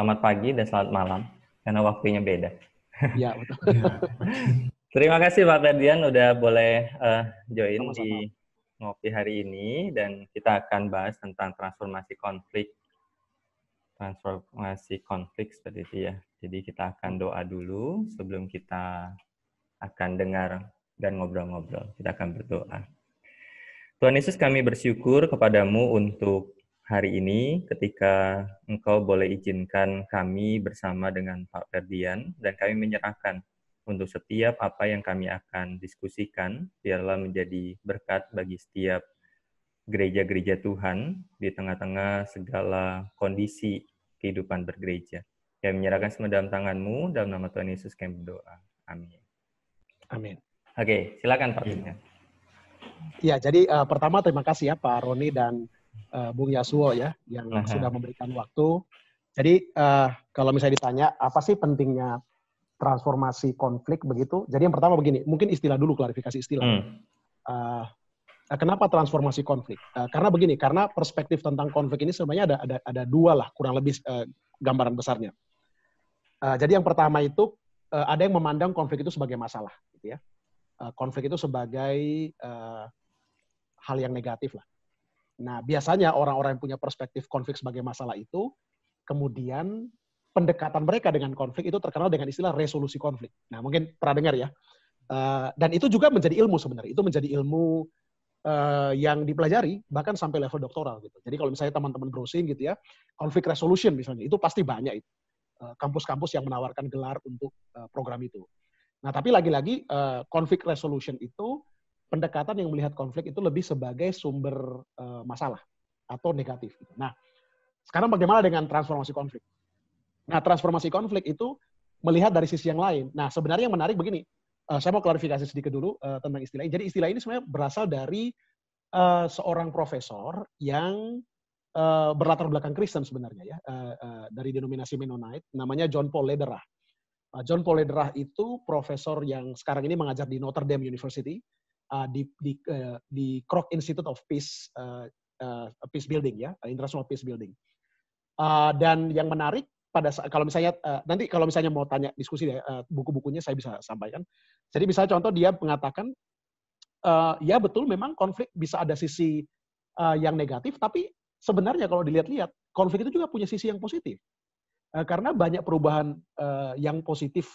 selamat pagi dan selamat malam, karena waktunya beda. Iya, betul. Terima kasih Pak Ferdian udah boleh join Sama-sama. di Ngopi hari ini, dan kita akan bahas tentang transformasi konflik seperti itu ya. Jadi kita akan doa dulu sebelum kita akan dengar dan ngobrol-ngobrol. Kita akan berdoa. Tuhan Yesus, kami bersyukur kepadamu untuk hari ini ketika Engkau boleh izinkan kami bersama dengan Pak Ferdian, dan kami menyerahkan untuk setiap apa yang kami akan diskusikan, biarlah menjadi berkat bagi setiap gereja-gereja Tuhan di tengah-tengah segala kondisi kehidupan bergereja. Kami menyerahkan semua dalam tangan-Mu, dalam nama Tuhan Yesus kami berdoa. Amin. Amin. Oke, silakan Pak Ferdian. Ya, jadi pertama terima kasih ya Pak Roni dan Bung Yasuo ya yang sudah memberikan waktu. Jadi kalau misalnya ditanya apa sih pentingnya transformasi konflik begitu? Jadi yang pertama begini, mungkin istilah dulu, klarifikasi istilah. Kenapa transformasi konflik? Karena begini, karena perspektif tentang konflik ini sebenarnya ada dua lah kurang lebih gambaran besarnya. Jadi yang pertama itu ada yang memandang konflik itu sebagai masalah, gitu ya. Konflik itu sebagai hal yang negatif lah. Nah, biasanya orang-orang yang punya perspektif konflik sebagai masalah itu, kemudian pendekatan mereka dengan konflik itu terkenal dengan istilah resolusi konflik. Nah, mungkin pernah dengar ya. Dan itu juga menjadi ilmu sebenarnya. Itu menjadi ilmu yang dipelajari bahkan sampai level doktoral gitu. Jadi kalau misalnya teman-teman browsing gitu ya, conflict resolution misalnya, itu pasti banyak itu. Kampus-kampus yang menawarkan gelar untuk program itu. Nah, tapi lagi-lagi conflict resolution itu pendekatan yang melihat konflik itu lebih sebagai sumber masalah atau negatif. Nah, sekarang bagaimana dengan transformasi konflik? Nah, transformasi konflik itu melihat dari sisi yang lain. Nah, sebenarnya yang menarik begini, saya mau klarifikasi sedikit dulu tentang istilah ini. Jadi istilah ini sebenarnya berasal dari seorang profesor yang berlatar belakang Kristen sebenarnya ya, dari denominasi Mennonite, namanya John Paul Lederach. John Paul Lederach itu profesor yang sekarang ini mengajar di Notre Dame University, di Kroc Institute of Peace, Peace Building ya, International Peace Building. Dan yang menarik kalau misalnya nanti kalau misalnya mau tanya diskusi ya, buku-bukunya saya bisa sampaikan. Jadi misalnya contoh dia mengatakan ya betul memang konflik bisa ada sisi yang negatif, tapi sebenarnya kalau dilihat-lihat konflik itu juga punya sisi yang positif. Karena banyak perubahan yang positif,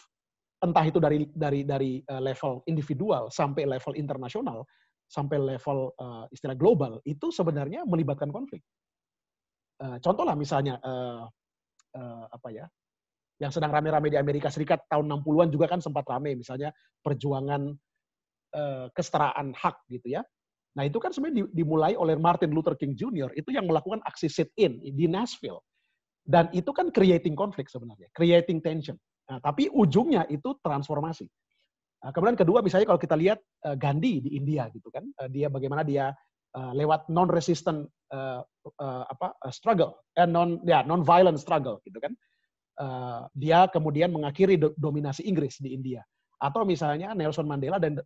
entah itu dari level individual sampai level internasional, sampai level istilah global, itu sebenarnya melibatkan konflik. Contoh lah misalnya yang sedang rame-rame di Amerika Serikat tahun 60-an juga kan sempat rame, misalnya perjuangan kesetaraan hak gitu ya. Nah itu kan sebenarnya dimulai oleh Martin Luther King Jr. itu yang melakukan aksi sit-in di Nashville. Dan itu kan creating konflik sebenarnya, creating tension. Nah, tapi ujungnya itu transformasi. Kemudian kedua, misalnya kalau kita lihat Gandhi di India gitu kan, dia bagaimana dia lewat non-resistant struggle, non-violent struggle gitu kan, dia kemudian mengakhiri dominasi Inggris di India. Atau misalnya Nelson Mandela dan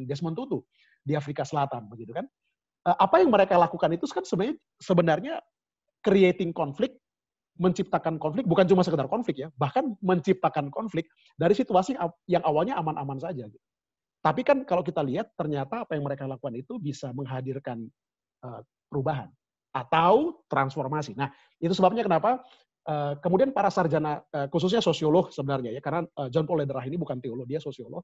Desmond Tutu di Afrika Selatan begitu kan. Apa yang mereka lakukan itu kan sebenarnya creating konflik, menciptakan konflik, bukan cuma sekedar konflik ya, bahkan menciptakan konflik dari situasi yang awalnya aman-aman saja. Gitu. Tapi kan kalau kita lihat, ternyata apa yang mereka lakukan itu bisa menghadirkan perubahan atau transformasi. Nah, itu sebabnya kenapa kemudian para sarjana, khususnya sosiolog sebenarnya ya, karena John Paul Lederach ini bukan teolog, dia sosiolog,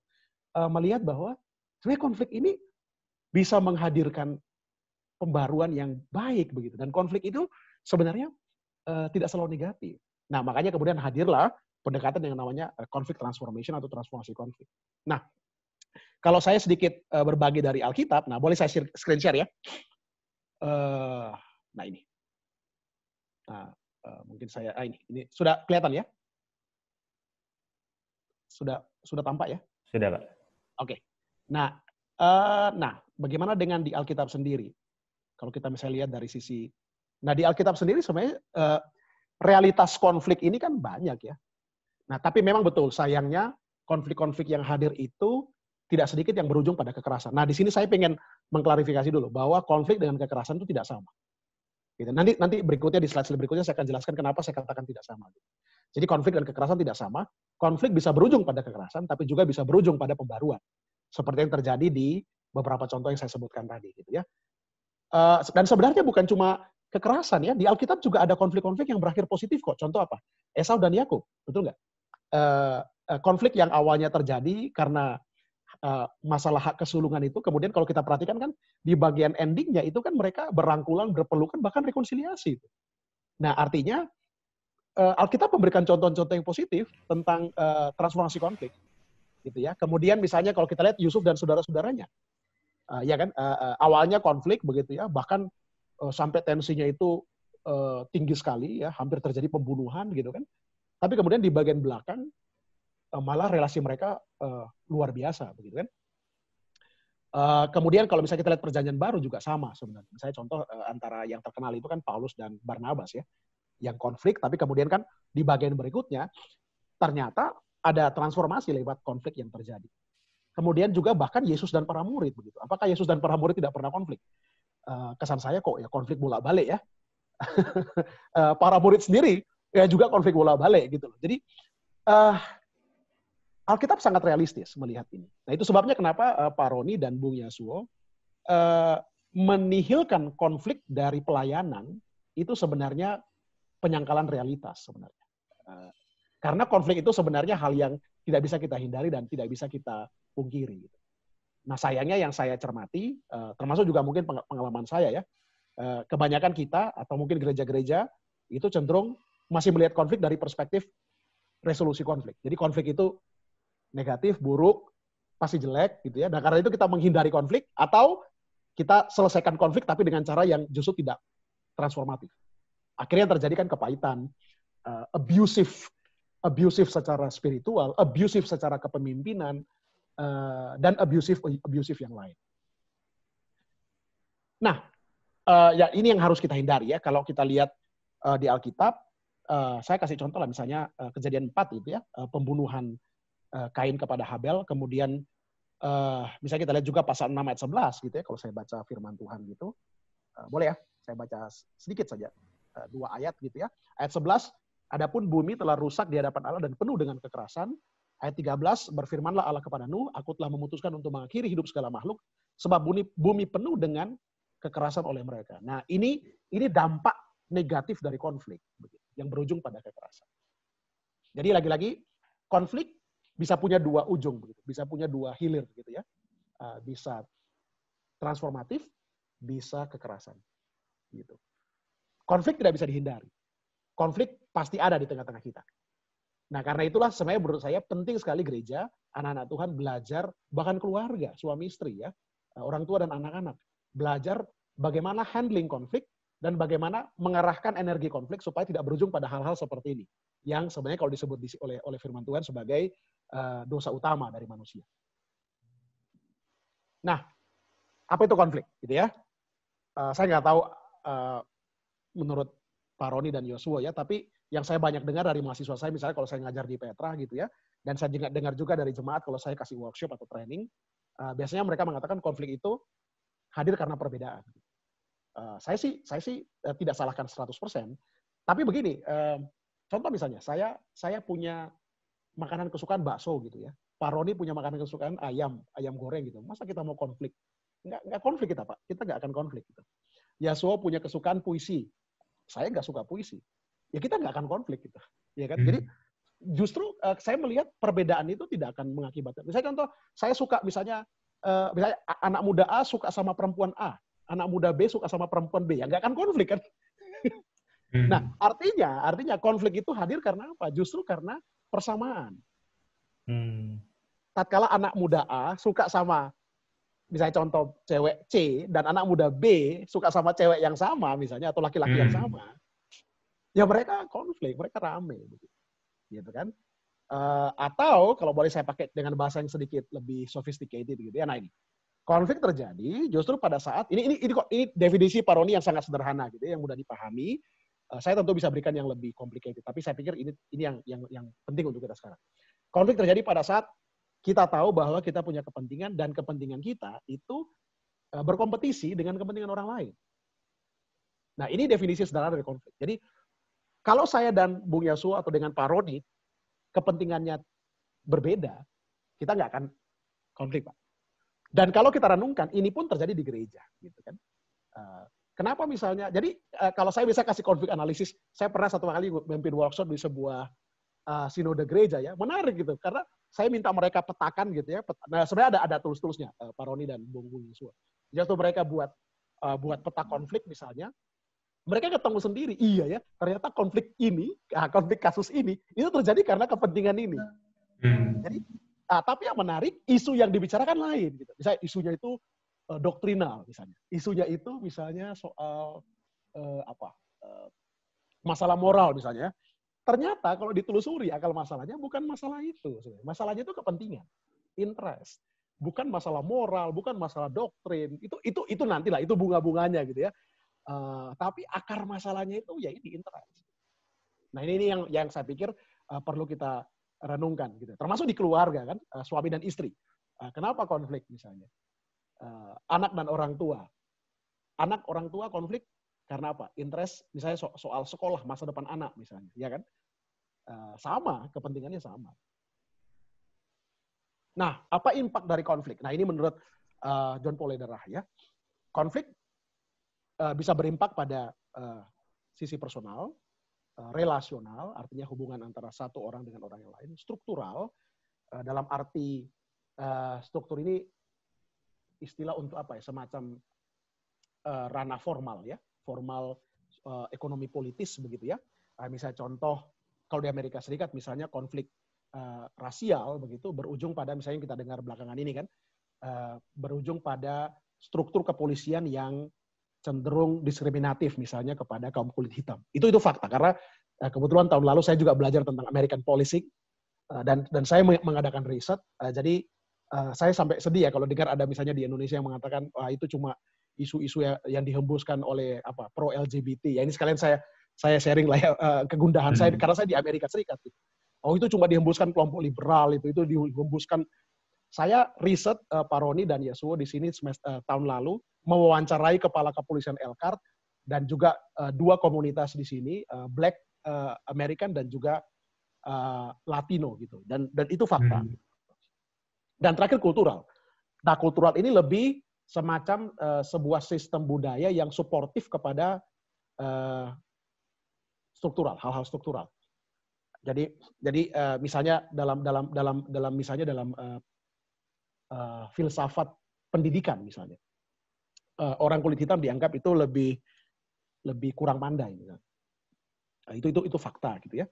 melihat bahwa sebenarnya konflik ini bisa menghadirkan pembaruan yang baik begitu. Dan konflik itu sebenarnya tidak selalu negatif. Nah, makanya kemudian hadirlah pendekatan yang namanya conflict transformation atau transformasi konflik. Nah, kalau saya sedikit berbagi dari Alkitab, nah boleh saya screen share ya. Nah ini. Nah, mungkin saya ini sudah kelihatan ya? Sudah tampak ya? Sudah, Pak. Oke. Nah, bagaimana dengan di Alkitab sendiri? Kalau kita misalnya lihat dari sisi, nah di Alkitab sendiri sebenarnya realitas konflik ini kan banyak ya. Nah, tapi memang betul sayangnya konflik-konflik yang hadir itu tidak sedikit yang berujung pada kekerasan. Nah, di sini saya ingin mengklarifikasi dulu bahwa konflik dengan kekerasan itu tidak sama. Gitu. Nanti berikutnya di slide berikutnya saya akan jelaskan kenapa saya katakan tidak sama. Jadi konflik dan kekerasan tidak sama. Konflik bisa berujung pada kekerasan, tapi juga bisa berujung pada pembaruan. Seperti yang terjadi di beberapa contoh yang saya sebutkan tadi, gitu ya. Dan sebenarnya bukan cuma kekerasan ya, di Alkitab juga ada konflik-konflik yang berakhir positif kok. Contoh apa? Esau dan Yakub, betul nggak? Konflik yang awalnya terjadi karena masalah hak kesulungan itu, kemudian kalau kita perhatikan kan di bagian endingnya itu kan mereka berangkulan, berpelukan, bahkan rekonsiliasi. Nah artinya Alkitab memberikan contoh-contoh yang positif tentang transformasi konflik, gitu ya. Kemudian misalnya kalau kita lihat Yusuf dan saudara-saudaranya, ya kan awalnya konflik begitu ya, bahkan sampai tensinya itu tinggi sekali ya, hampir terjadi pembunuhan gitu kan. Tapi kemudian di bagian belakang malah relasi mereka luar biasa begitu kan. Kemudian kalau misalnya kita lihat perjanjian baru juga sama sebenarnya. Misalnya contoh antara yang terkenal itu kan Paulus dan Barnabas ya, yang konflik, tapi kemudian kan di bagian berikutnya ternyata ada transformasi lewat konflik yang terjadi. Kemudian juga bahkan Yesus dan para murid begitu. Apakah Yesus dan para murid tidak pernah konflik? Kesan saya kok ya konflik bolak-balik ya. Para murid sendiri ya juga konflik bolak-balik gitu loh. Jadi Alkitab sangat realistis melihat ini. Nah itu sebabnya kenapa Pak Roni dan Bung Yasuo menihilkan konflik dari pelayanan itu sebenarnya penyangkalan realitas sebenarnya. Karena konflik itu sebenarnya hal yang tidak bisa kita hindari dan tidak bisa kita pungkiri. Nah sayangnya yang saya cermati, termasuk juga mungkin pengalaman saya ya, kebanyakan kita atau mungkin gereja-gereja itu cenderung masih melihat konflik dari perspektif resolusi konflik. Jadi konflik itu negatif, buruk, pasti jelek gitu ya. Nah karena itu kita menghindari konflik atau kita selesaikan konflik tapi dengan cara yang justru tidak transformatif. Akhirnya terjadi kan kepahitan, abusive secara spiritual, abusive secara kepemimpinan, dan abusive yang lain. Nah, ya ini yang harus kita hindari ya. Kalau kita lihat di Alkitab, saya kasih contoh lah misalnya Kejadian 4 itu ya, pembunuhan Kain kepada Habel, kemudian misalnya kita lihat juga pasal 6 ayat 11 gitu ya, kalau saya baca firman Tuhan gitu. Boleh ya, saya baca sedikit saja, 2 ayat gitu ya. Ayat 11, adapun bumi telah rusak di hadapan Allah dan penuh dengan kekerasan. Ayat 13, berfirmanlah Allah kepada Nuh, aku telah memutuskan untuk mengakhiri hidup segala makhluk, sebab bumi penuh dengan kekerasan oleh mereka. Nah ini dampak negatif dari konflik, yang berujung pada kekerasan. Jadi lagi-lagi, konflik bisa punya dua ujung, bisa punya dua hilir, gitu ya. Bisa transformatif, bisa kekerasan. Gitu. Konflik tidak bisa dihindari. Konflik pasti ada di tengah-tengah kita. Nah karena itulah sebenarnya menurut saya penting sekali gereja, anak-anak Tuhan belajar, bahkan keluarga, suami istri ya, orang tua dan anak-anak, belajar bagaimana handling konflik dan bagaimana mengarahkan energi konflik supaya tidak berujung pada hal-hal seperti ini. Yang sebenarnya kalau disebut oleh firman Tuhan sebagai dosa utama dari manusia. Nah, apa itu konflik? Gitu ya. Saya nggak tahu menurut Pak Roni dan Yosua ya, tapi yang saya banyak dengar dari mahasiswa saya, misalnya kalau saya ngajar di Petra gitu ya, dan saya dengar juga dari jemaat kalau saya kasih workshop atau training, biasanya mereka mengatakan konflik itu hadir karena perbedaan. Saya sih tidak salahkan 100%, tapi begini, contoh misalnya, saya punya makanan kesukaan bakso gitu ya. Pak Roni punya makanan kesukaan ayam goreng gitu. Masa kita mau konflik? Nggak konflik kita, Pak. Kita nggak akan konflik. Gitu. Yasuo punya kesukaan puisi. Saya nggak suka puisi. Ya kita nggak akan konflik gitu. Ya kan? Jadi justru saya melihat perbedaan itu tidak akan mengakibatkan. Misalnya contoh, saya suka misalnya anak muda A suka sama perempuan A. Anak muda B suka sama perempuan B. Ya nggak akan konflik kan? Nah, artinya konflik itu hadir karena apa? Justru karena persamaan. Tatkala anak muda A suka sama, misalnya contoh cewek C, dan anak muda B suka sama cewek yang sama, misalnya, atau laki-laki yang sama, ya mereka konflik, mereka rame. Gitu kan? Atau, kalau boleh saya pakai dengan bahasa yang sedikit lebih sophisticated, gitu ya, nah ini. Konflik terjadi justru pada saat, ini definisi Pak Roni yang sangat sederhana, gitu ya, yang mudah dipahami. Saya tentu bisa berikan yang lebih complicated, tapi saya pikir ini yang penting untuk kita sekarang. Konflik terjadi pada saat kita tahu bahwa kita punya kepentingan dan kepentingan kita itu berkompetisi dengan kepentingan orang lain. Nah, ini definisi sederhana dari konflik. Jadi, kalau saya dan Bung Yasuo atau dengan Pak Roni, kepentingannya berbeda, kita nggak akan konflik, Pak. Dan kalau kita renungkan, ini pun terjadi di gereja, gitu kan. Kenapa misalnya? Jadi kalau saya bisa kasih konflik analisis, saya pernah satu kali memimpin workshop di sebuah sinode gereja ya, menarik gitu, karena saya minta mereka petakan gitu ya. Nah sebenarnya ada tools-toolsnya, Pak Roni dan Bung Yusua. Jadi mereka buat peta konflik misalnya, mereka ketemu sendiri, iya ya, ternyata konflik ini, konflik kasus ini, itu terjadi karena kepentingan ini. Jadi tapi yang menarik, isu yang dibicarakan lain. Gitu. Misalnya isunya itu doktrinal, misalnya. Isunya itu misalnya soal masalah moral, misalnya. Ternyata kalau ditelusuri akal masalahnya bukan masalah itu. Masalahnya itu kepentingan, interest. Bukan masalah moral, bukan masalah doktrin. Itu nantilah, itu bunga-bunganya gitu ya. Tapi akar masalahnya itu ya ini interest. Nah ini yang saya pikir perlu kita renungkan gitu. Termasuk di keluarga kan, suami dan istri. Kenapa konflik misalnya? Anak dan orang tua. Anak orang tua konflik karena apa? Interest misalnya soal sekolah, masa depan anak misalnya, ya kan? Sama, kepentingannya sama. Nah, apa impact dari konflik? Nah, ini menurut John Paul Lederach ya. Konflik bisa berimpak pada sisi personal, relasional, artinya hubungan antara satu orang dengan orang yang lain, struktural, dalam arti struktur ini istilah untuk apa ya, semacam ranah formal ya, formal ekonomi politis begitu ya. Misalnya contoh, kalau di Amerika Serikat misalnya konflik rasial begitu, berujung pada misalnya kita dengar belakangan ini kan, berujung pada struktur kepolisian yang cenderung diskriminatif misalnya kepada kaum kulit hitam. Itu fakta karena kebetulan tahun lalu saya juga belajar tentang American policing dan saya mengadakan riset. Jadi saya sampai sedih ya kalau dengar ada misalnya di Indonesia yang mengatakan wah itu cuma isu-isu yang dihembuskan oleh pro LGBT. Ya ini sekalian saya sharing lah ya, kegundahan saya karena saya di Amerika Serikat. Oh itu cuma dihembuskan kelompok liberal itu dihembuskan. Saya riset Pak Roni dan Yasuo di sini tahun lalu mewawancarai kepala kepolisian Elkhart dan juga dua komunitas di sini, Black American dan juga Latino gitu. Dan itu fakta. Dan terakhir kultural. Nah, kultural ini lebih semacam sebuah sistem budaya yang suportif kepada struktural, hal-hal struktural. Jadi misalnya dalam filsafat pendidikan misalnya, orang kulit hitam dianggap itu lebih kurang pandai. Misalnya. Nah, itu fakta gitu ya.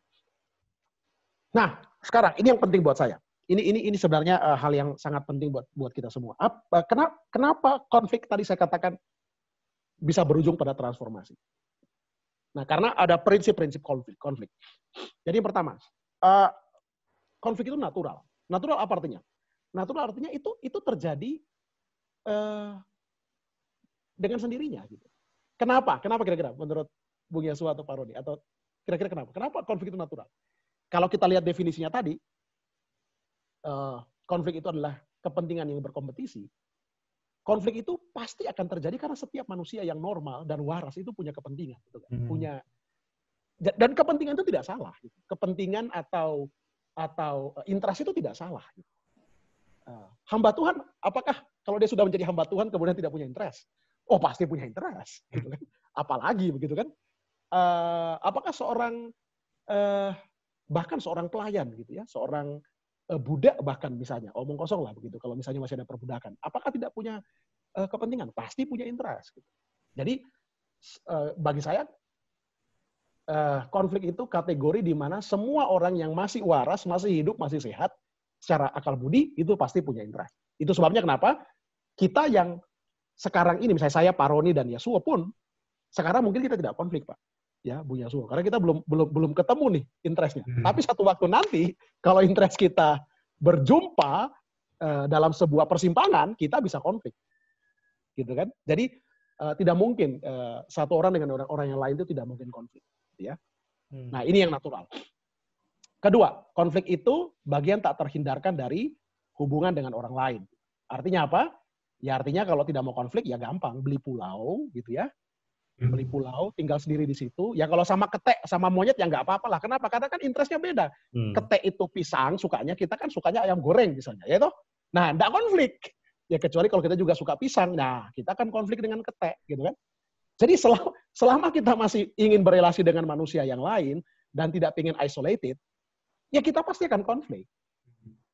Nah sekarang ini yang penting buat saya. Ini sebenarnya hal yang sangat penting buat kita semua. Kenapa konflik tadi saya katakan bisa berujung pada transformasi? Nah karena ada prinsip-prinsip konflik. Jadi yang pertama, konflik itu natural. Natural apa artinya? Natural artinya itu terjadi dengan sendirinya. Gitu. Kenapa? Kenapa kira-kira menurut Bung Yasuo atau Pak Roni? Atau kira-kira kenapa? Kenapa konflik itu natural? Kalau kita lihat definisinya tadi, konflik itu adalah kepentingan yang berkompetisi. Konflik itu pasti akan terjadi karena setiap manusia yang normal dan waras itu punya kepentingan. Gitu kan? Dan kepentingan itu tidak salah. Gitu. Kepentingan atau interest itu tidak salah. Gitu. Hamba Tuhan, apakah kalau dia sudah menjadi hamba Tuhan kemudian tidak punya interest? Oh pasti punya interest, gitu kan? Apalagi begitu kan? Apakah bahkan seorang pelayan gitu ya, seorang budak bahkan misalnya, omong kosong lah begitu. Kalau misalnya masih ada perbudakan, apakah tidak punya kepentingan? Pasti punya interest. Gitu. Jadi bagi saya konflik itu kategori di mana semua orang yang masih waras, masih hidup, masih sehat, secara akal budi, itu pasti punya interest. Itu sebabnya kenapa kita yang sekarang ini, misalnya saya, Pak Roni, dan Yasuo pun, sekarang mungkin kita tidak konflik, Pak. Ya, Bu Yasuo. Karena kita belum ketemu nih interestnya. Tapi satu waktu nanti, kalau interest kita berjumpa dalam sebuah persimpangan, kita bisa konflik. Gitu kan? Jadi, tidak mungkin satu orang dengan orang yang lain itu tidak mungkin konflik. Ya. Nah, ini yang natural. Kedua, konflik itu bagian tak terhindarkan dari hubungan dengan orang lain. Artinya apa? Ya artinya kalau tidak mau konflik ya gampang, beli pulau gitu ya. beli pulau, tinggal sendiri di situ. Ya kalau sama ketek, sama monyet ya nggak apa-apa lah. Kenapa? Karena kan interestnya beda. Ketek itu pisang sukanya, kita kan sukanya ayam goreng misalnya, ya toh. Nah, nggak konflik. Ya kecuali kalau kita juga suka pisang, nah kita kan konflik dengan ketek, gitu kan. Jadi selama kita masih ingin berelasi dengan manusia yang lain dan tidak ingin isolated, ya kita pasti akan konflik.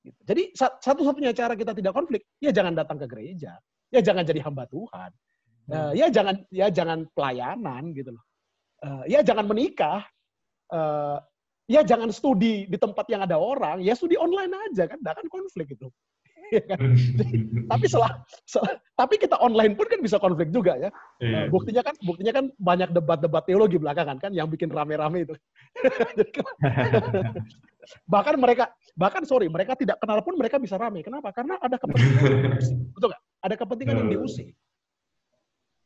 Jadi satu-satunya cara kita tidak konflik, ya jangan datang ke gereja, ya jangan jadi hamba Tuhan, ya jangan pelayanan gitu loh, ya jangan menikah, ya jangan studi di tempat yang ada orang, ya studi online aja kan, nggak akan konflik itu. Tapi kita online pun kan bisa konflik juga ya. Buktinya kan banyak debat-debat teologi belakangan kan yang bikin rame-rame itu. Mereka tidak kenal pun mereka bisa rame. Kenapa? Karena ada kepentingan. Betul nggak? Ada kepentingan yang diusik.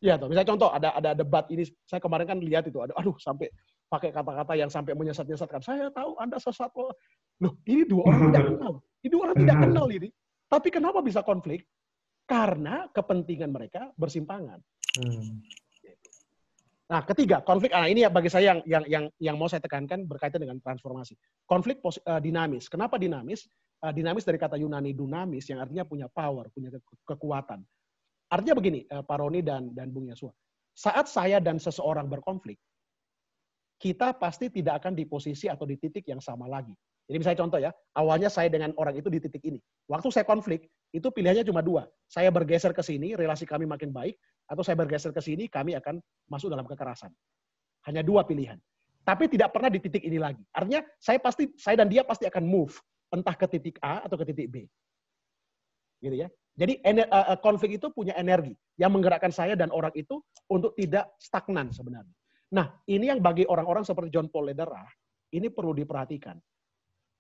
Ya, misalnya contoh ada debat ini, saya kemarin kan lihat itu, sampai pakai kata-kata yang sampai menyesat-nyesatkan. Saya tahu Anda sesat loh. Loh, ini dua orang tidak kenal. Ini dua orang tidak kenal ini. Tapi kenapa bisa konflik? Karena kepentingan mereka bersimpangan. Nah, ketiga, konflik. Nah, ini ya bagi saya yang mau saya tekankan berkaitan dengan transformasi. Konflik dinamis. Kenapa dinamis? Dinamis dari kata Yunani dunamis yang artinya punya power, punya kekuatan. Artinya begini, Pak Roni dan Bung Yasua. Saat saya dan seseorang berkonflik, kita pasti tidak akan di posisi atau di titik yang sama lagi. Jadi misalnya contoh ya, awalnya saya dengan orang itu di titik ini. Waktu saya konflik, itu pilihannya cuma dua. Saya bergeser ke sini, relasi kami makin baik, atau saya bergeser ke sini, kami akan masuk dalam kekerasan. Hanya dua pilihan. Tapi tidak pernah di titik ini lagi. Artinya saya dan dia pasti akan move, entah ke titik A atau ke titik B. Gitu ya. Jadi konflik itu punya energi yang menggerakkan saya dan orang itu untuk tidak stagnan sebenarnya. Nah, ini yang bagi orang-orang seperti John Paul Lederer, ini perlu diperhatikan.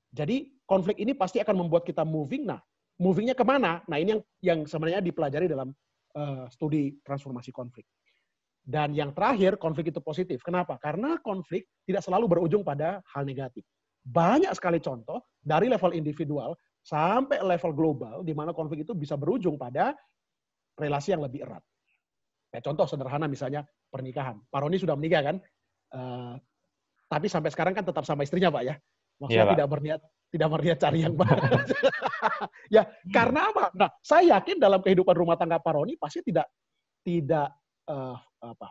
Jadi konflik ini pasti akan membuat kita moving. Nah, movingnya kemana? Nah, ini yang sebenarnya dipelajari dalam studi transformasi konflik. Dan yang terakhir, konflik itu positif. Kenapa? Karena konflik tidak selalu berujung pada hal negatif. Banyak sekali contoh dari level individual sampai level global di mana konflik itu bisa berujung pada relasi yang lebih erat. Ya, contoh sederhana misalnya pernikahan. Pak Roni sudah menikah kan? Tapi sampai sekarang kan tetap sama istrinya, Pak ya. Maksudnya tidak berniat cari yang baru. Ya, karena apa? Nah, saya yakin dalam kehidupan rumah tangga Pak Roni pasti tidak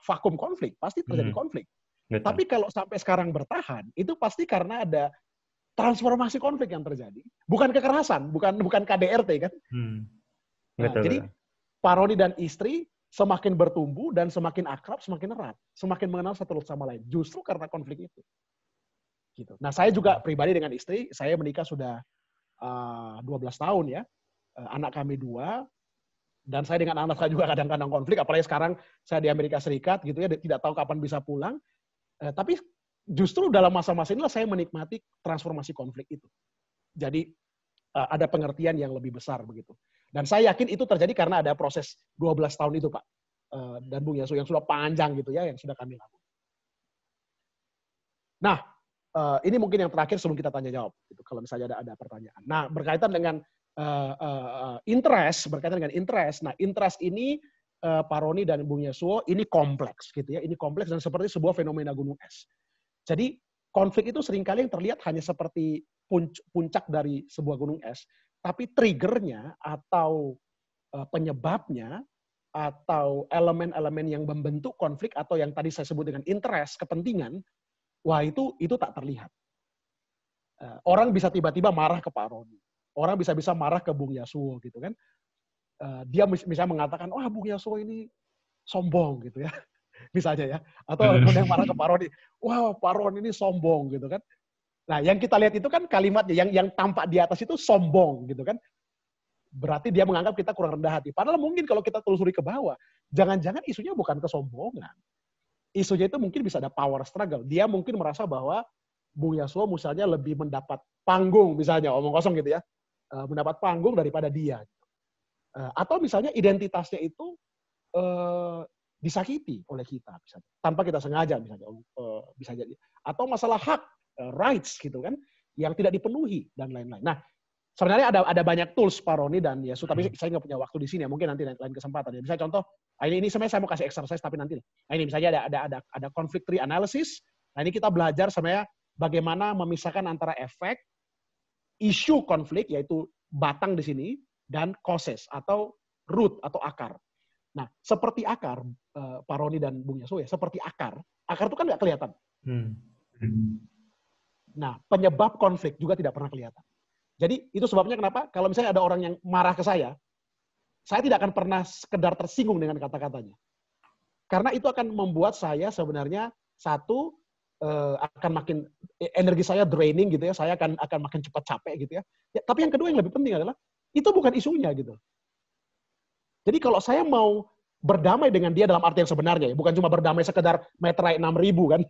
vakum konflik, pasti terjadi konflik. Betul. Tapi kalau sampai sekarang bertahan, itu pasti karena ada transformasi konflik yang terjadi. Bukan kekerasan, bukan KDRT kan. Betul. Jadi Pak Roni dan istri semakin bertumbuh dan semakin akrab, semakin erat, semakin mengenal satu sama lain. Justru karena konflik itu. Gitu. Nah, saya juga pribadi dengan istri, saya menikah sudah 12 tahun ya. Anak kami 2, dan saya dengan anak saya juga kadang-kadang konflik, apalagi sekarang saya di Amerika Serikat gitu ya, tidak tahu kapan bisa pulang. Tapi justru dalam masa-masa inilah saya menikmati transformasi konflik itu. Jadi ada pengertian yang lebih besar begitu. Dan saya yakin itu terjadi karena ada proses 12 tahun itu, Pak. Dan Bung Yasu yang sudah panjang gitu ya, yang sudah kami lakukan. Nah, ini mungkin yang terakhir sebelum kita tanya jawab, gitu, kalau misalnya ada pertanyaan. Nah, berkaitan dengan interest. Nah, interest ini Pak Roni dan Bung Yasuo ini kompleks, gitu ya. Ini kompleks dan seperti sebuah fenomena gunung es. Jadi konflik itu seringkali yang terlihat hanya seperti puncak dari sebuah gunung es, tapi triggernya atau penyebabnya atau elemen-elemen yang membentuk konflik atau yang tadi saya sebut dengan interest, kepentingan. Wah, itu tak terlihat. Orang bisa tiba-tiba marah ke Pak Roni. Orang bisa marah ke Bung Yasuo gitu kan. Dia misalnya mengatakan, wah Bung Yasuo ini sombong gitu ya. Misalnya ya. Atau yang marah ke Pak Roni, wah Pak Roni ini sombong gitu kan. Nah, yang kita lihat itu kan kalimatnya, yang tampak di atas itu sombong gitu kan. Berarti dia menganggap kita kurang rendah hati. Padahal mungkin kalau kita telusuri ke bawah, jangan-jangan isunya bukan kesombongan. Isunya itu mungkin bisa ada power struggle. Dia mungkin merasa bahwa Bung Yasuo misalnya lebih mendapat panggung, misalnya omong kosong gitu ya, mendapat panggung daripada dia. Atau misalnya identitasnya itu disakiti oleh kita, misalnya, tanpa kita sengaja, misalnya bisa jadi. Atau masalah hak, rights gitu kan, yang tidak dipenuhi dan lain-lain. Nah, sebenarnya ada banyak tools Pak Roni dan Yasuo, tapi saya nggak punya waktu di sini ya, mungkin nanti lain kesempatan ya. Bisa contoh Ini sebenarnya saya mau kasih exercise tapi nanti. Nah, ini misalnya ada conflict tree analysis. Nah, ini kita belajar sebenarnya bagaimana memisahkan antara efek, isu konflik yaitu batang di sini dan causes atau root atau akar. Nah, seperti akar, Pak Roni dan Bung Yasuo ya, seperti akar itu kan nggak kelihatan. Nah, penyebab konflik juga tidak pernah kelihatan. Jadi itu sebabnya kenapa kalau misalnya ada orang yang marah ke saya tidak akan pernah sekedar tersinggung dengan kata-katanya. Karena itu akan membuat saya sebenarnya akan makin energi saya draining gitu ya, saya akan makin cepat capek gitu ya. Tapi yang kedua yang lebih penting adalah itu bukan isunya gitu. Jadi kalau saya mau berdamai dengan dia dalam arti yang sebenarnya ya, bukan cuma berdamai sekedar meterai 6.000 kan.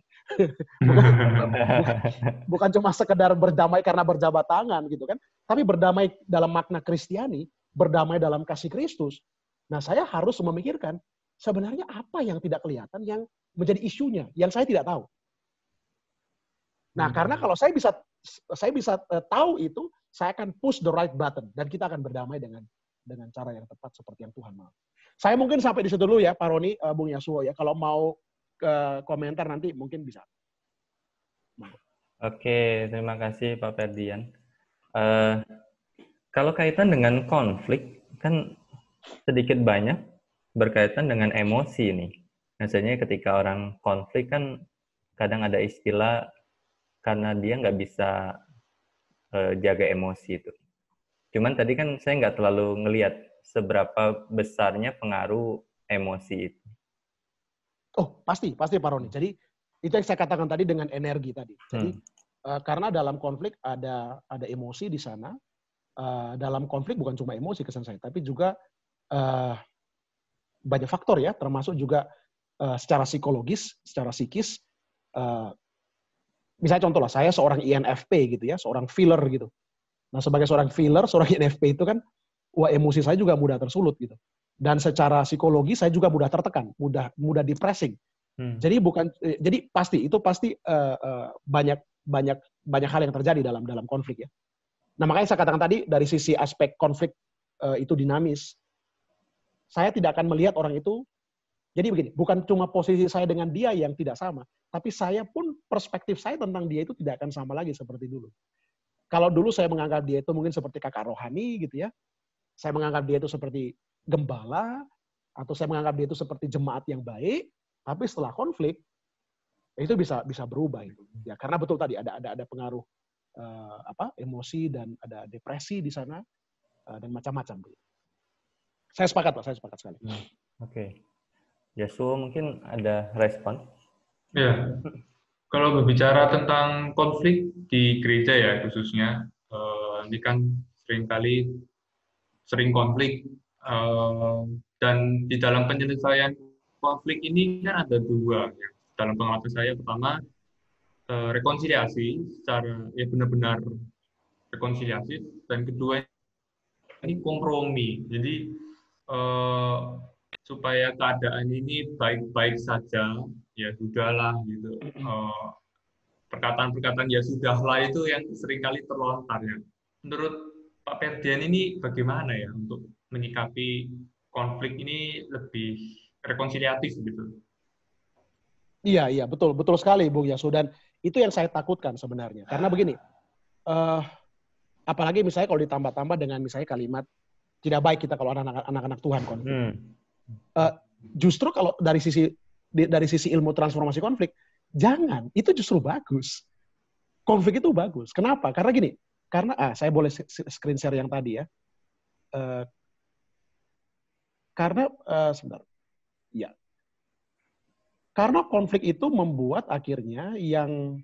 bukan cuma sekedar berdamai karena berjabat tangan gitu kan, tapi berdamai dalam makna Kristiani, berdamai dalam kasih Kristus. Nah, saya harus memikirkan sebenarnya apa yang tidak kelihatan yang menjadi isunya, yang saya tidak tahu. Nah, karena kalau saya bisa tahu itu, saya akan push the right button dan kita akan berdamai dengan cara yang tepat seperti yang Tuhan mau. Saya mungkin sampai di situ dulu ya, Pak Roni, Bung Yasuo ya. Kalau mau komentar nanti mungkin bisa. Oke, terima kasih Pak Ferdian. Kalau kaitan dengan konflik, kan sedikit banyak berkaitan dengan emosi nih. Biasanya ketika orang konflik kan kadang ada istilah karena dia nggak bisa jaga emosi itu. Cuman tadi kan saya nggak terlalu ngelihat seberapa besarnya pengaruh emosi itu. Oh, pasti Pak Roni. Jadi itu yang saya katakan tadi dengan energi tadi. Jadi karena dalam konflik ada emosi di sana. Dalam konflik bukan cuma emosi kesan saya, tapi juga banyak faktor ya, termasuk juga secara psikologis, secara psikis. Misalnya contoh lah, saya seorang INFP gitu ya, seorang feeler gitu. Nah, sebagai seorang feeler, seorang INFP itu kan, emosi saya juga mudah tersulut gitu. Dan secara psikologi saya juga mudah tertekan, mudah depressing. Jadi pasti banyak hal yang terjadi dalam konflik ya. Nah, makanya saya katakan tadi dari sisi aspek konflik itu dinamis. Saya tidak akan melihat orang itu. Jadi begini, bukan cuma posisi saya dengan dia yang tidak sama, tapi saya pun perspektif saya tentang dia itu tidak akan sama lagi seperti dulu. Kalau dulu saya menganggap dia itu mungkin seperti kakak rohani gitu ya. Saya menganggap dia itu seperti gembala, atau saya menganggap dia itu seperti jemaat yang baik, tapi setelah konflik itu bisa berubah itu. Ya, karena betul tadi ada pengaruh emosi dan ada depresi di sana dan macam-macam. Saya sepakat Pak, saya sepakat sekali. Oke. Yasuo mungkin ada respon? Ya, kalau berbicara tentang konflik di gereja ya khususnya, ini kan sering konflik, dan di dalam penyelesaian konflik ini kan ada dua ya. Dalam pengamatan saya, pertama rekonsiliasi secara ya benar-benar rekonsiliasi, dan kedua ini kompromi. Jadi supaya keadaan ini baik-baik saja, ya sudahlah gitu. Perkataan-perkataan ya sudahlah itu yang seringkali terlontar ya. Menurut Pak Ferdian ini bagaimana ya untuk menyikapi konflik ini lebih rekonsiliatif gitu? Iya, betul sekali Bung Yasuo, dan itu yang saya takutkan sebenarnya. Karena begini, apalagi misalnya kalau ditambah-tambah dengan misalnya kalimat tidak baik kita kalau anak-anak Tuhan konflik. Justru kalau dari sisi ilmu transformasi konflik, jangan, itu justru bagus. Konflik itu bagus. Kenapa? Karena gini, saya boleh screen share yang tadi ya. Sebentar. Ya. Karena konflik itu membuat akhirnya yang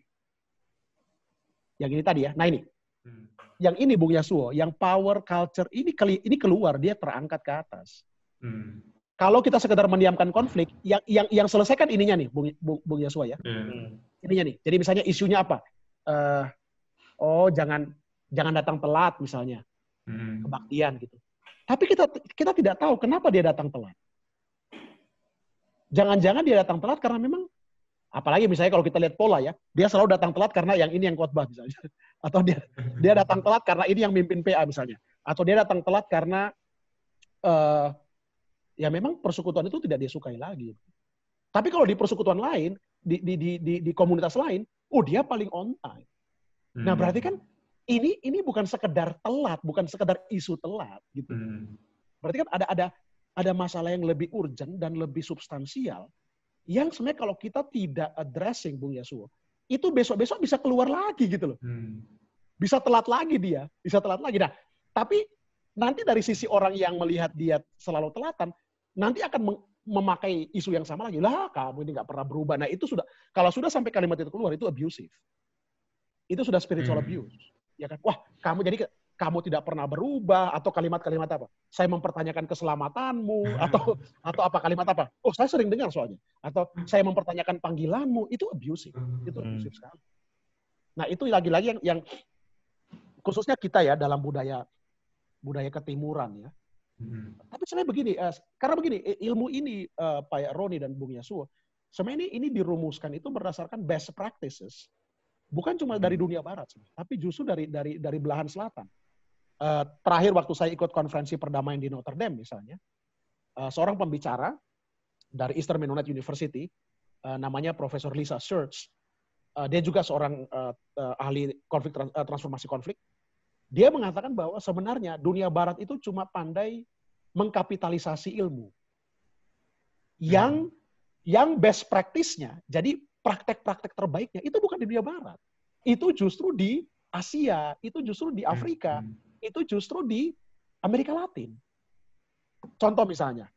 ini tadi ya. Nah ini. Yang ini Bung Yasuo, yang power culture ini keluar, dia terangkat ke atas. Kalau kita sekedar mendiamkan konflik, yang selesaikan ininya nih, Bung Yasuo ya. Ininya nih. Jadi misalnya isunya apa? Jangan datang telat misalnya. Kebaktian gitu. Tapi kita tidak tahu kenapa dia datang telat. Jangan-jangan dia datang telat karena memang, apalagi misalnya kalau kita lihat pola ya, dia selalu datang telat karena yang ini yang khotbah misalnya. Atau dia datang telat karena ini yang mimpin PA misalnya. Atau dia datang telat karena ya memang persekutuan itu tidak disukai lagi. Tapi kalau di persekutuan lain, di komunitas lain, dia paling on time. Nah berarti kan ini bukan sekedar telat, bukan sekedar isu telat gitu. Berarti kan ada masalah yang lebih urgent dan lebih substansial yang sebenarnya kalau kita tidak addressing, Bung Yasuo, itu besok-besok bisa keluar lagi gitu loh. Bisa telat lagi dia, bisa telat lagi. Nah, tapi nanti dari sisi orang yang melihat dia selalu telatan, nanti akan memakai isu yang sama lagi. Lah, kamu ini nggak pernah berubah. Nah, itu sudah, kalau sudah sampai kalimat itu keluar, itu abusive. Itu sudah spiritual abuse. Ya kan? Wah, kamu tidak pernah berubah, atau kalimat-kalimat apa? Saya mempertanyakan keselamatanmu, atau apa kalimat apa? Oh, saya sering dengar soalnya. Atau saya mempertanyakan panggilanmu, itu abusive. Itu abusive sekali. Nah, itu lagi-lagi yang khususnya kita ya dalam budaya ketimuran ya. Tapi sebenarnya begini, karena begini, ilmu ini Pak Roni dan Bung Yasuo, sebenarnya ini dirumuskan itu berdasarkan best practices, bukan cuma dari dunia barat, tapi justru dari belahan selatan. Terakhir waktu saya ikut konferensi perdamaian di Notre Dame misalnya, seorang pembicara dari Eastern Mennonite University, namanya Profesor Lisa Church, dia juga seorang ahli transformasi konflik. Dia mengatakan bahwa sebenarnya dunia barat itu cuma pandai mengkapitalisasi ilmu. Yang best practice-nya, jadi praktek-praktek terbaiknya, itu bukan di dunia barat. Itu justru di Asia, itu justru di Afrika, itu justru di Amerika Latin. Contoh misalnya,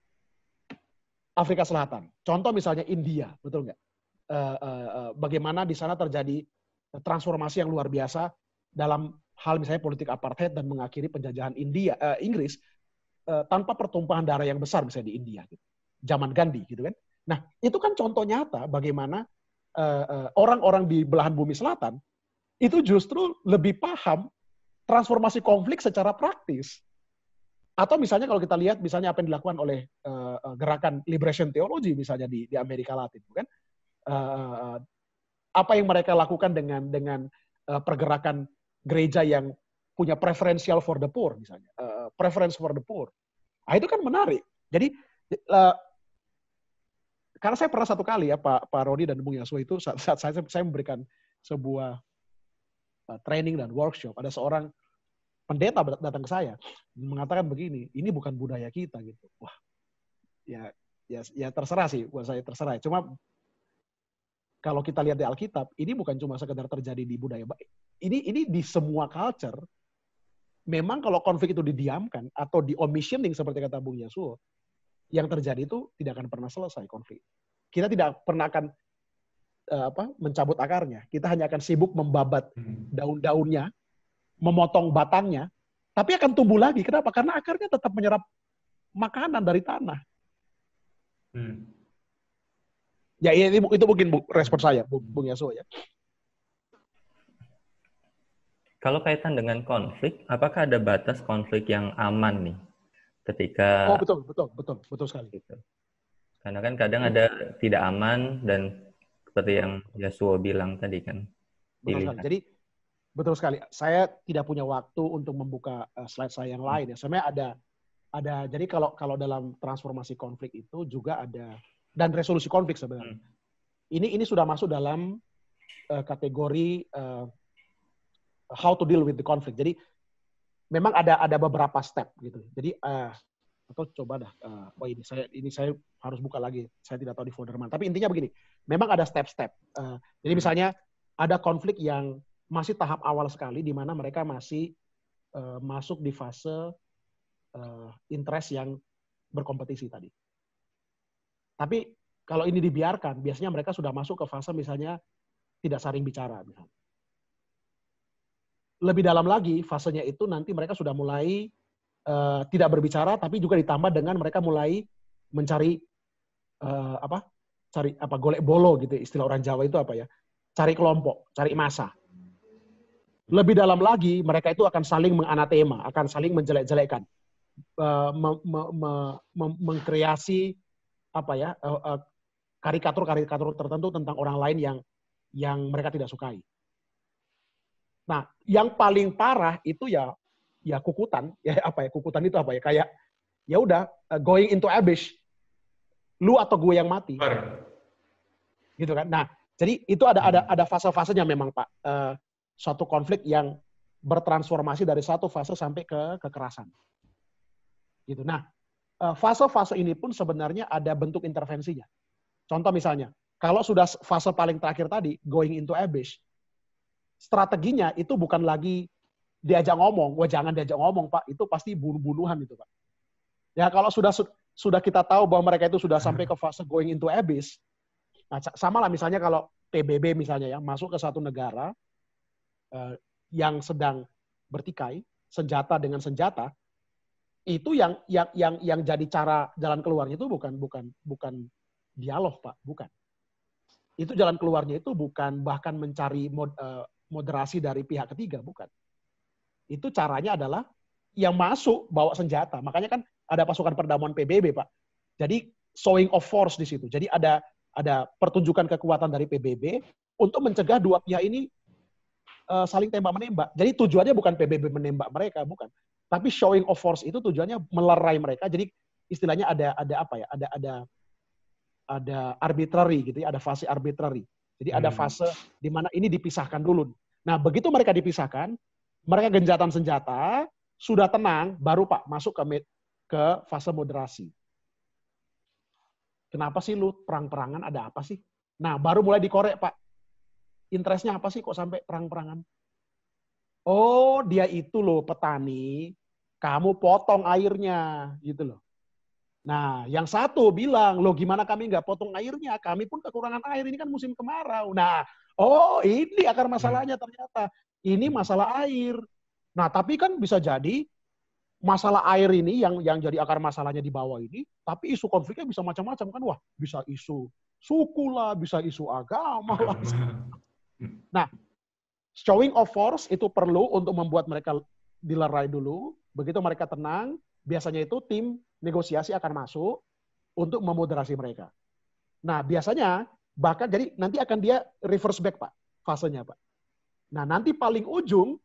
Afrika Selatan. Contoh misalnya India, betul nggak? Bagaimana di sana terjadi transformasi yang luar biasa dalam hal misalnya politik apartheid dan mengakhiri penjajahan Inggris tanpa pertumpahan darah yang besar misalnya di India, gitu. Zaman Gandhi, gitu kan? Nah, itu kan contoh nyata bagaimana orang-orang di belahan bumi selatan itu justru lebih paham transformasi konflik secara praktis. Atau misalnya kalau kita lihat misalnya apa yang dilakukan oleh gerakan liberation theology misalnya di Amerika Latin, kan? Apa yang mereka lakukan dengan pergerakan gereja yang punya preferential for the poor misalnya, preference for the poor. Nah, itu kan menarik. Jadi karena saya pernah satu kali ya Pak Rodi dan Bung Yasuo itu saat saya memberikan sebuah training dan workshop, ada seorang pendeta datang ke saya mengatakan begini, ini bukan budaya kita gitu. Wah, ya terserah sih, buat saya terserah. Cuma kalau kita lihat di Alkitab, ini bukan cuma sekedar terjadi di budaya baik. Ini di semua culture. Memang kalau konflik itu didiamkan atau di omissioning seperti kata Bung Yasuo, yang terjadi itu tidak akan pernah selesai konflik. Kita tidak pernah akan mencabut akarnya. Kita hanya akan sibuk membabat daun-daunnya, memotong batangnya, tapi akan tumbuh lagi. Kenapa? Karena akarnya tetap menyerap makanan dari tanah. Ya itu mungkin respon saya, Bung Yasuo ya. Kalau kaitan dengan konflik, apakah ada batas konflik yang aman nih? Ketika betul sekali. Gitu. Karena kan kadang ada tidak aman dan seperti yang Yasuo bilang tadi kan. Betul sekali. Jadi betul sekali. Saya tidak punya waktu untuk membuka slide saya yang lain ya. Sebenarnya ada jadi kalau dalam transformasi konflik itu juga ada dan resolusi konflik sebenarnya. Ini sudah masuk dalam kategori how to deal with the conflict. Jadi memang ada beberapa step gitu. Jadi atau coba dah. Ini saya harus buka lagi. Saya tidak tahu di folder mana. Tapi intinya begini. Memang ada step-step. Jadi misalnya ada konflik yang masih tahap awal sekali di mana mereka masih masuk di fase interest yang berkompetisi tadi. Tapi kalau ini dibiarkan, biasanya mereka sudah masuk ke fase misalnya tidak saling bicara misalnya. Lebih dalam lagi fasenya itu nanti mereka sudah mulai tidak berbicara, tapi juga ditambah dengan mereka mulai mencari golek bolo gitu, istilah orang Jawa itu apa ya? Cari kelompok, cari massa. Lebih dalam lagi mereka itu akan saling menganatema, akan saling menjelek-jelekan, mengkreasi karikatur-karikatur tertentu tentang orang lain yang mereka tidak sukai. Nah, yang paling parah itu ya kukutan, kukutan itu apa ya? ya udah going into abyss. Lu atau gue yang mati. Gitu kan. Nah, jadi itu ada fase-fasenya memang Pak. Suatu konflik yang bertransformasi dari satu fase sampai ke kekerasan. Gitu. Nah, fase-fase ini pun sebenarnya ada bentuk intervensinya. Contoh misalnya, kalau sudah fase paling terakhir tadi, going into abyss, strateginya itu bukan lagi diajak ngomong. Wah, jangan diajak ngomong, Pak. Itu pasti bunuh-bunuhan itu, Pak. Ya, kalau sudah kita tahu bahwa mereka itu sudah sampai ke fase going into abyss, nah, sama lah misalnya kalau PBB misalnya ya, masuk ke satu negara yang sedang bertikai, senjata dengan senjata, itu yang jadi cara jalan keluarnya itu bukan dialog, Pak, bukan. Itu jalan keluarnya itu bukan bahkan mencari moderasi dari pihak ketiga, bukan. Itu caranya adalah yang masuk bawa senjata. Makanya kan ada pasukan perdamaian PBB, Pak. Jadi showing of force di situ. Jadi ada pertunjukan kekuatan dari PBB untuk mencegah dua pihak ini saling tembak-menembak. Jadi tujuannya bukan PBB menembak mereka, bukan. Tapi showing of force itu tujuannya melerai mereka. Jadi istilahnya ada apa ya? Ada arbitrary gitu ya, ada fase arbitrary. Jadi ada fase di mana ini dipisahkan dulu. Nah, begitu mereka dipisahkan, mereka gencatan senjata, sudah tenang, baru Pak masuk ke fase moderasi. Kenapa sih lu perang-perangan, ada apa sih? Nah, baru mulai dikorek, Pak. Interestnya apa sih kok sampai perang-perangan? Oh, dia itu loh petani, kamu potong airnya, gitu loh. Nah, yang satu bilang, loh gimana kami nggak potong airnya? Kami pun kekurangan air, ini kan musim kemarau. Nah, oh ini akar masalahnya ternyata. Ini masalah air. Nah, tapi kan bisa jadi masalah air ini yang jadi akar masalahnya di bawah ini, tapi isu konfliknya bisa macam-macam kan. Wah, bisa isu suku lah, bisa isu agama lah. Nah, showing of force itu perlu untuk membuat mereka dilerai dulu. Begitu mereka tenang, biasanya itu tim negosiasi akan masuk untuk memoderasi mereka. Nah, biasanya bahkan jadi nanti akan dia reverse back, Pak, fasenya, Pak. Nah, nanti paling ujung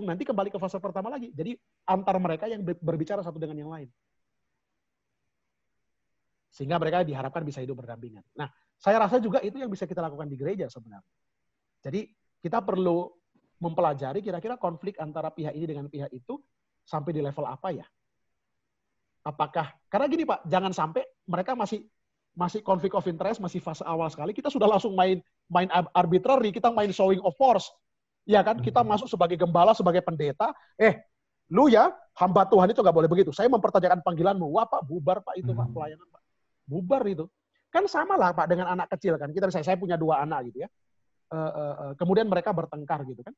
nanti kembali ke fase pertama lagi. Jadi antar mereka yang berbicara satu dengan yang lain. Sehingga mereka diharapkan bisa hidup berdampingan. Nah, saya rasa juga itu yang bisa kita lakukan di gereja sebenarnya. Jadi kita perlu mempelajari kira-kira konflik antara pihak ini dengan pihak itu sampai di level apa ya? Apakah, karena gini Pak, jangan sampai mereka masih konflik of interest, masih fase awal sekali, kita sudah langsung main arbitrary, kita main showing of force. Ya kan, kita masuk sebagai gembala, sebagai pendeta, lu ya, hamba Tuhan itu nggak boleh begitu. Saya mempertanyakan panggilanmu. Wah Pak, bubar Pak itu Pak, pelayanan Pak. Bubar itu. Kan sama lah Pak dengan anak kecil kan. Saya punya 2 anak gitu ya. Kemudian mereka bertengkar gitu kan.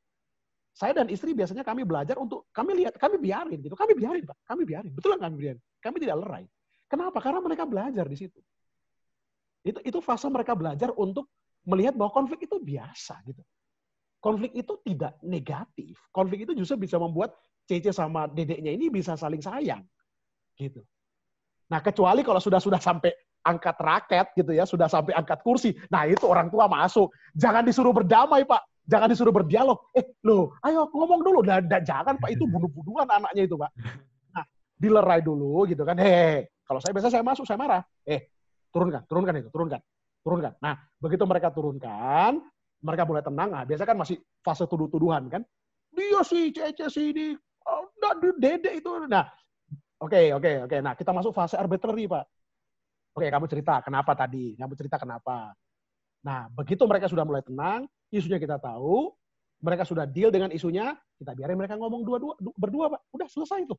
Saya dan istri biasanya kami belajar untuk, kami biarin gitu. Kami biarin Pak, kami biarin. Betul nggak kami biarin? Kami tidak lerai. Kenapa? Karena mereka belajar di situ. Itu fase mereka belajar untuk melihat bahwa konflik itu biasa gitu. Konflik itu tidak negatif. Konflik itu justru bisa membuat Cece sama dedeknya ini bisa saling sayang. Gitu. Nah, kecuali kalau sudah sampai angkat raket gitu ya, sudah sampai angkat kursi. Nah, itu orang tua masuk. Jangan disuruh berdamai, Pak. Jangan disuruh berdialog. Loh, ayo ngomong dulu. Jangan, Pak. Itu bunuh-bunuhan anaknya itu, Pak. Nah, dilerai dulu gitu kan. Kalau saya masuk, saya marah. Turunkan itu, turunkan. Nah, begitu mereka turunkan, mereka mulai tenang. Nah, biasanya kan masih fase tuduh-tuduhan kan. Dia sih, Cece sih ini, Dede itu. Nah, oke. Nah, kita masuk fase arbitrary, Pak. Oke, kamu cerita kenapa tadi? Nah, begitu mereka sudah mulai tenang, isunya kita tahu, mereka sudah deal dengan isunya, kita biarin mereka ngomong berdua, Pak. Udah selesai itu.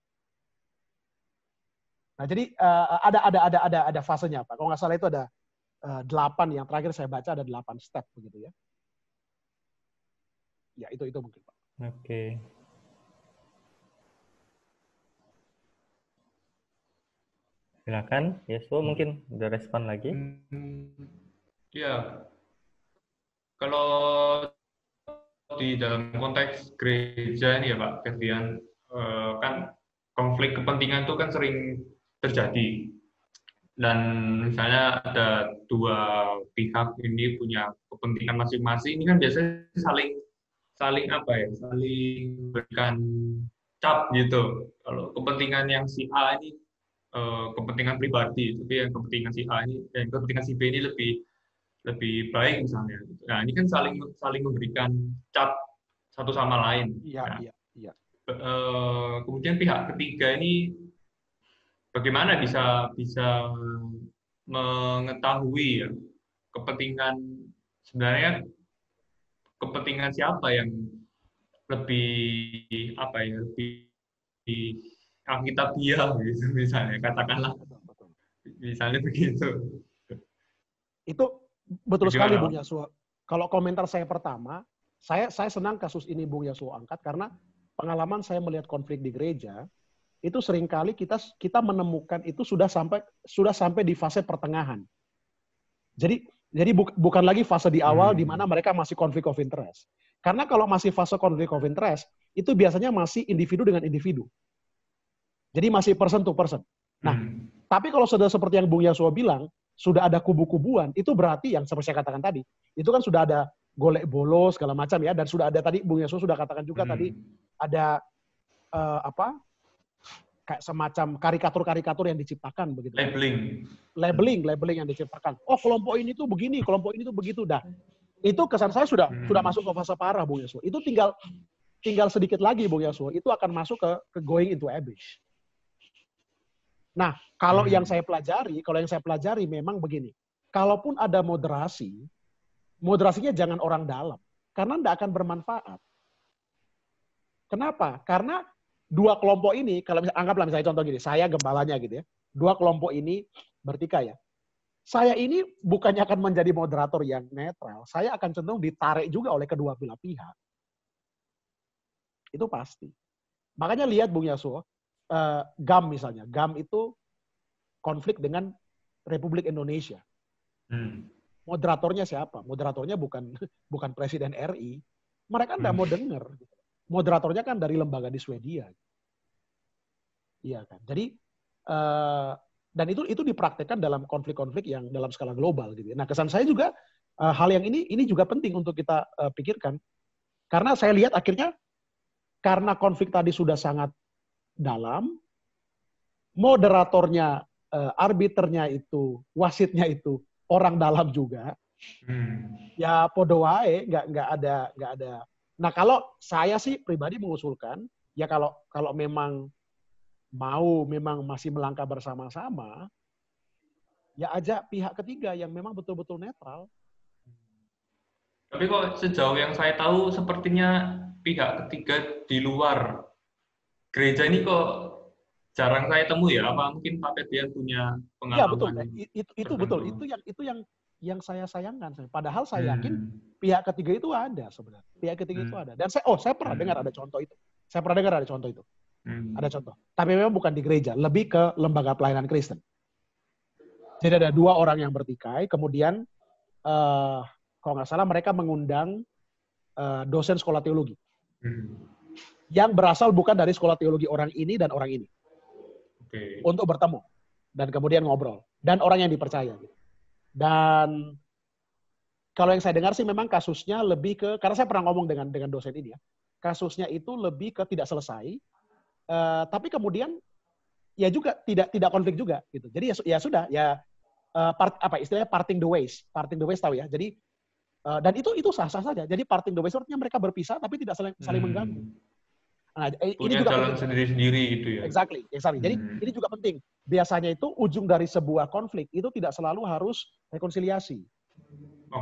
Nah, jadi ada fasenya, Pak. Kalau nggak salah itu ada 8, yang terakhir saya baca ada 8 step begitu ya. Ya, itu mungkin, Pak. Oke. Silakan, Yeswo mungkin ada respon lagi. Ya, kalau di dalam konteks gereja ini ya Pak Ferdian, kan konflik kepentingan itu kan sering terjadi. Dan misalnya ada 2 pihak ini punya kepentingan masing-masing, ini kan biasanya saling berikan cap gitu. Kalau kepentingan yang si A ini kepentingan pribadi, tapi yang kepentingan si A ini, dan kepentingan si B ini lebih baik misalnya. Nah, ini kan saling memberikan cap satu sama lain. Iya, Nah, iya, iya. kemudian pihak ketiga ini bagaimana bisa mengetahui ya kepentingan sebenarnya kepentingan siapa yang lebih apa ya lebih akitabiah gitu misalnya katakanlah Betul, betul. misalnya begitu. Itu betul sekali Bagaimana, Pak? Bung Yasuo. Kalau komentar saya pertama, saya senang kasus ini Bung Yasuo angkat karena pengalaman saya melihat konflik di gereja itu seringkali kita menemukan itu sudah sampai di fase pertengahan. Jadi bukan lagi fase di awal di mana mereka masih konflik of interest. Karena kalau masih fase konflik of interest, itu biasanya masih individu dengan individu. Jadi masih person to person. Nah, tapi kalau sudah seperti yang Bung Yasuo bilang, sudah ada kubu-kubuan, itu berarti yang seperti saya katakan tadi, itu kan sudah ada golek bolos segala macam ya, dan sudah ada tadi Bung Yasuo sudah katakan juga tadi ada kayak semacam karikatur-karikatur yang diciptakan begitu. Labeling yang diciptakan. Oh, kelompok ini tuh begini, kelompok ini tuh begitu. Dah. Itu kesan saya sudah masuk ke fase parah Bung Yasuo. Itu tinggal sedikit lagi Bung Yasuo, itu akan masuk ke going into abyss. Nah, kalau yang saya pelajari memang begini. Kalaupun ada moderasinya jangan orang dalam. Karena tidak akan bermanfaat. Kenapa? Karena dua kelompok ini, kalau anggaplah misalnya contoh gini, saya gembalanya gitu ya. Dua kelompok ini bertikai ya. Saya ini bukannya akan menjadi moderator yang netral. Saya akan cenderung ditarik juga oleh kedua belah pihak. Itu pasti. Makanya lihat Bung Yasuo, GAM misalnya. GAM itu konflik dengan Republik Indonesia. Moderatornya siapa? Moderatornya bukan Presiden RI. Mereka tidak mau dengar. Moderatornya kan dari lembaga di Swedia. Iya kan. Jadi dan itu dipraktekkan dalam konflik-konflik yang dalam skala global gitu. Nah, kesan saya juga hal yang ini juga penting untuk kita pikirkan. Karena saya lihat akhirnya karena konflik tadi sudah sangat dalam, moderatornya, arbiternya itu, wasitnya itu orang dalam juga. Ya podo wae, nggak ada. Nah, kalau saya sih pribadi mengusulkan ya kalau memang masih melangkah bersama-sama, ya ajak pihak ketiga yang memang betul-betul netral. Tapi kok sejauh yang saya tahu sepertinya pihak ketiga di luar gereja ini kok jarang saya temui ya. Apa mungkin Pak Febian punya pengalaman? Iya betul. Itu betul. Itu yang saya sayangkan. Padahal saya yakin pihak ketiga itu ada sebenarnya. Pihak ketiga itu ada. Dan saya pernah dengar ada contoh itu. Ada contoh. Tapi memang bukan di gereja, lebih ke lembaga pelayanan Kristen. Jadi ada dua orang yang bertikai, kemudian kalau nggak salah mereka mengundang dosen sekolah teologi. Yang berasal bukan dari sekolah teologi orang ini dan orang ini. Untuk bertemu. Dan kemudian ngobrol. Dan orang yang dipercaya. Dan kalau yang saya dengar sih memang kasusnya lebih ke, karena saya pernah ngomong dengan dosen ini ya, kasusnya itu lebih ke tidak selesai, tapi kemudian ya juga tidak konflik juga gitu. Jadi ya sudah ya istilahnya parting the ways tahu ya. Jadi dan itu sah-sah saja. Jadi parting the ways artinya mereka berpisah tapi tidak saling mengganggu. Nah, ini juga jalan penting. Sendiri-sendiri gitu ya. Exactly. Jadi ini juga penting. Biasanya itu ujung dari sebuah konflik itu tidak selalu harus rekonsiliasi.